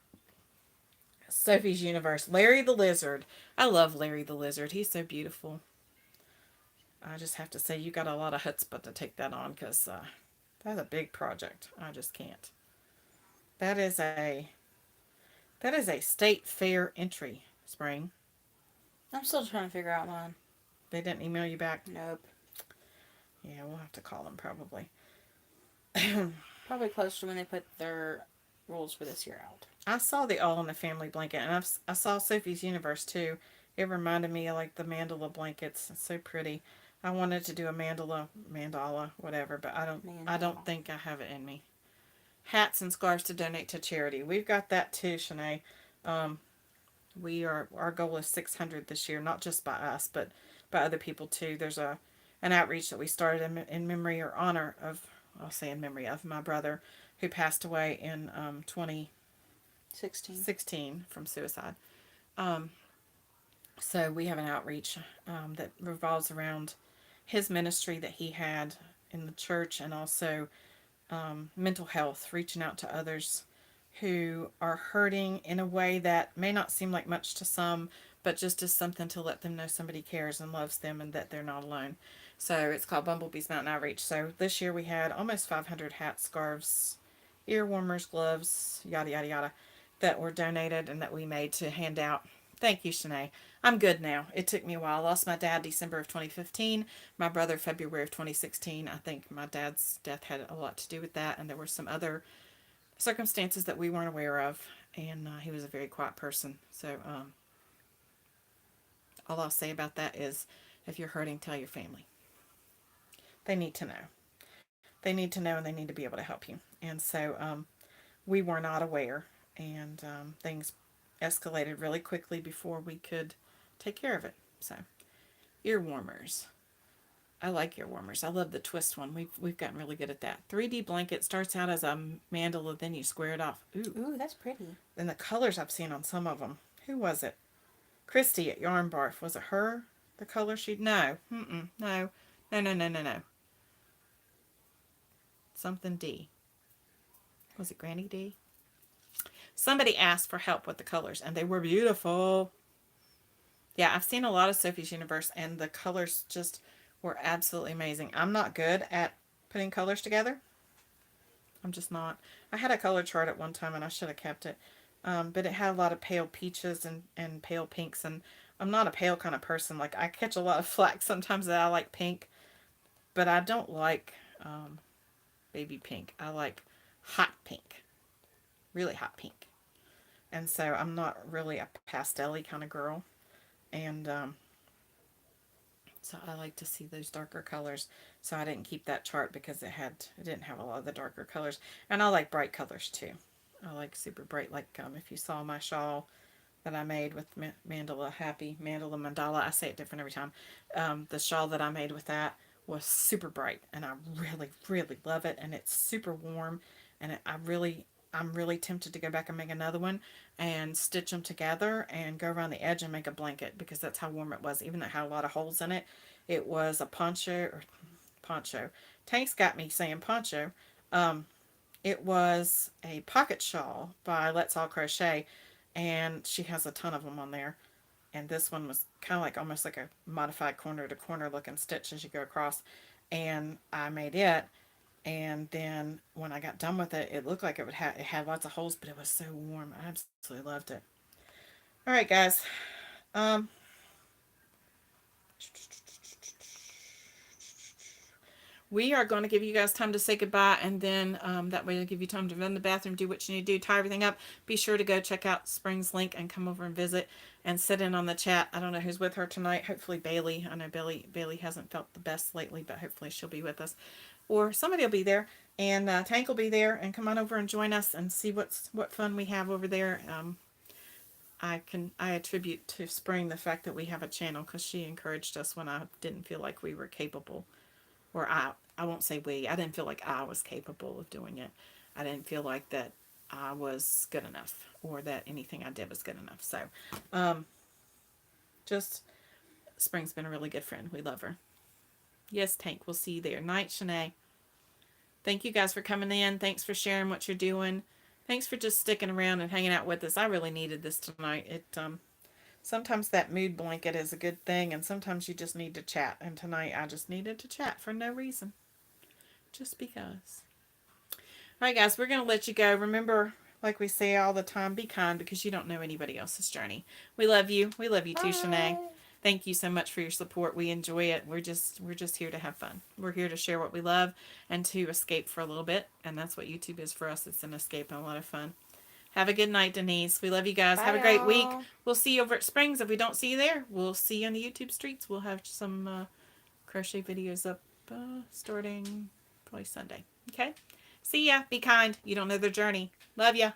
Sophie's Universe. Larry the Lizard. I love Larry the Lizard. He's so beautiful. I just have to say, you got a lot of chutzpah to take that on because that's a big project. I just can't. That is a state fair entry, Spring.
I'm still trying to figure out mine.
They didn't email you back?
Nope.
Yeah, we'll have to call them probably.
Probably close to when they put their rules for this year out.
I saw the All in the Family blanket, and I saw Sophie's Universe too. It reminded me of like the mandala blankets. It's so pretty. I wanted to do a mandala, whatever, but I don't think I have it in me. Hats and scarves to donate to charity. We've got that too, Shanae. Um, our goal is 600 this year, not just by us, but by other people too. There's an outreach that we started in memory or honor of, I'll say in memory of my brother who passed away in
16.
2016 from suicide. Um, so we have an outreach that revolves around his ministry that he had in the church and also mental health, reaching out to others who are hurting in a way that may not seem like much to some, but just as something to let them know somebody cares and loves them and that they're not alone. So it's called Bumblebee's Mountain Outreach. So this year we had almost 500 hats, scarves, ear warmers, gloves, yada, yada, yada, that were donated and that we made to hand out. Thank you, Shanae. I'm good now. It took me a while. I lost my dad December of 2015, my brother February of 2016. I think my dad's death had a lot to do with that, and there were some other circumstances that we weren't aware of, and he was a very quiet person. So all I'll say about that is if you're hurting, tell your family. They need to know. They need to know and they need to be able to help you. And so we were not aware, and things escalated really quickly before we could take care of it. So, ear warmers. I like ear warmers. I love the twist one. We've gotten really good at that. 3D blanket starts out as a mandala, then you square it off. Ooh.
Ooh, that's pretty.
And the colors I've seen on some of them. Who was it? Christy at Yarn Barf. Was it her? The color sheet? No. No. No, no, no, no, no. Something D. Was it Granny D? Somebody asked for help with the colors, and they were beautiful. Yeah, I've seen a lot of Sophie's Universe, and the colors just were absolutely amazing. I'm not good at putting colors together. I'm just not. I had a color chart at one time, and I should have kept it. But it had a lot of pale peaches and pale pinks, and I'm not a pale kind of person. Like, I catch a lot of flack sometimes that I like pink, but I don't like baby pink. I like hot pink, really hot pink. And so I'm not really a pastel-y kind of girl. And so I like to see those darker colors. So I didn't keep that chart because it didn't have a lot of the darker colors. And I like bright colors too. I like super bright. Like if you saw my shawl that I made with Mandala Happy, Mandala Mandala, I say it different every time. The shawl that I made with that was super bright, and I really, really love it. And it's super warm, and I'm really tempted to go back and make another one and stitch them together and go around the edge and make a blanket because that's how warm it was. Even though it had a lot of holes in it, it was a poncho. Tank's got me saying poncho. It was a pocket shawl by Let's All Crochet, and she has a ton of them on there. And this one was kind of like almost like a modified corner to corner looking stitch as you go across. And I made it, and then when I got done with it, it looked like it had lots of holes, but it was so warm. I absolutely loved it. All right, guys. Um, we are going to give you guys time to say goodbye, and then that way it'll give you time to run to the bathroom, do what you need to do, tie everything up. Be sure to go check out Spring's link and come over and visit and sit in on the chat. I don't know who's with her tonight. Hopefully Bailey. I know Bailey hasn't felt the best lately, but hopefully she'll be with us. Or somebody will be there, and Tank will be there, and come on over and join us and see what fun we have over there. I attribute to Spring the fact that we have a channel, because she encouraged us when I didn't feel like we were capable, or I won't say we, I didn't feel like I was capable of doing it. I didn't feel like that I was good enough, or that anything I did was good enough. So just Spring's been a really good friend. We love her. Yes, Tank, we'll see you there. Night, Shanae. Thank you guys for coming in. Thanks for sharing what you're doing. Thanks for just sticking around and hanging out with us. I really needed this tonight. Sometimes that mood blanket is a good thing, and sometimes you just need to chat. And tonight I just needed to chat for no reason. Just because. All right, guys, we're going to let you go. Remember, like we say all the time, be kind, because you don't know anybody else's journey. We love you. We love you too, Shanae. Thank you so much for your support. We enjoy it. We're just here to have fun. We're here to share what we love and to escape for a little bit. And that's what YouTube is for us. It's an escape and a lot of fun. Have a good night, Denise. We love you guys.
Bye,
have a great week.
y'all.
We'll see you over at Springs. If we don't see you there, we'll see you on the YouTube streets. We'll have some crochet videos up starting probably Sunday. Okay? See ya. Be kind. You don't know their journey. Love ya.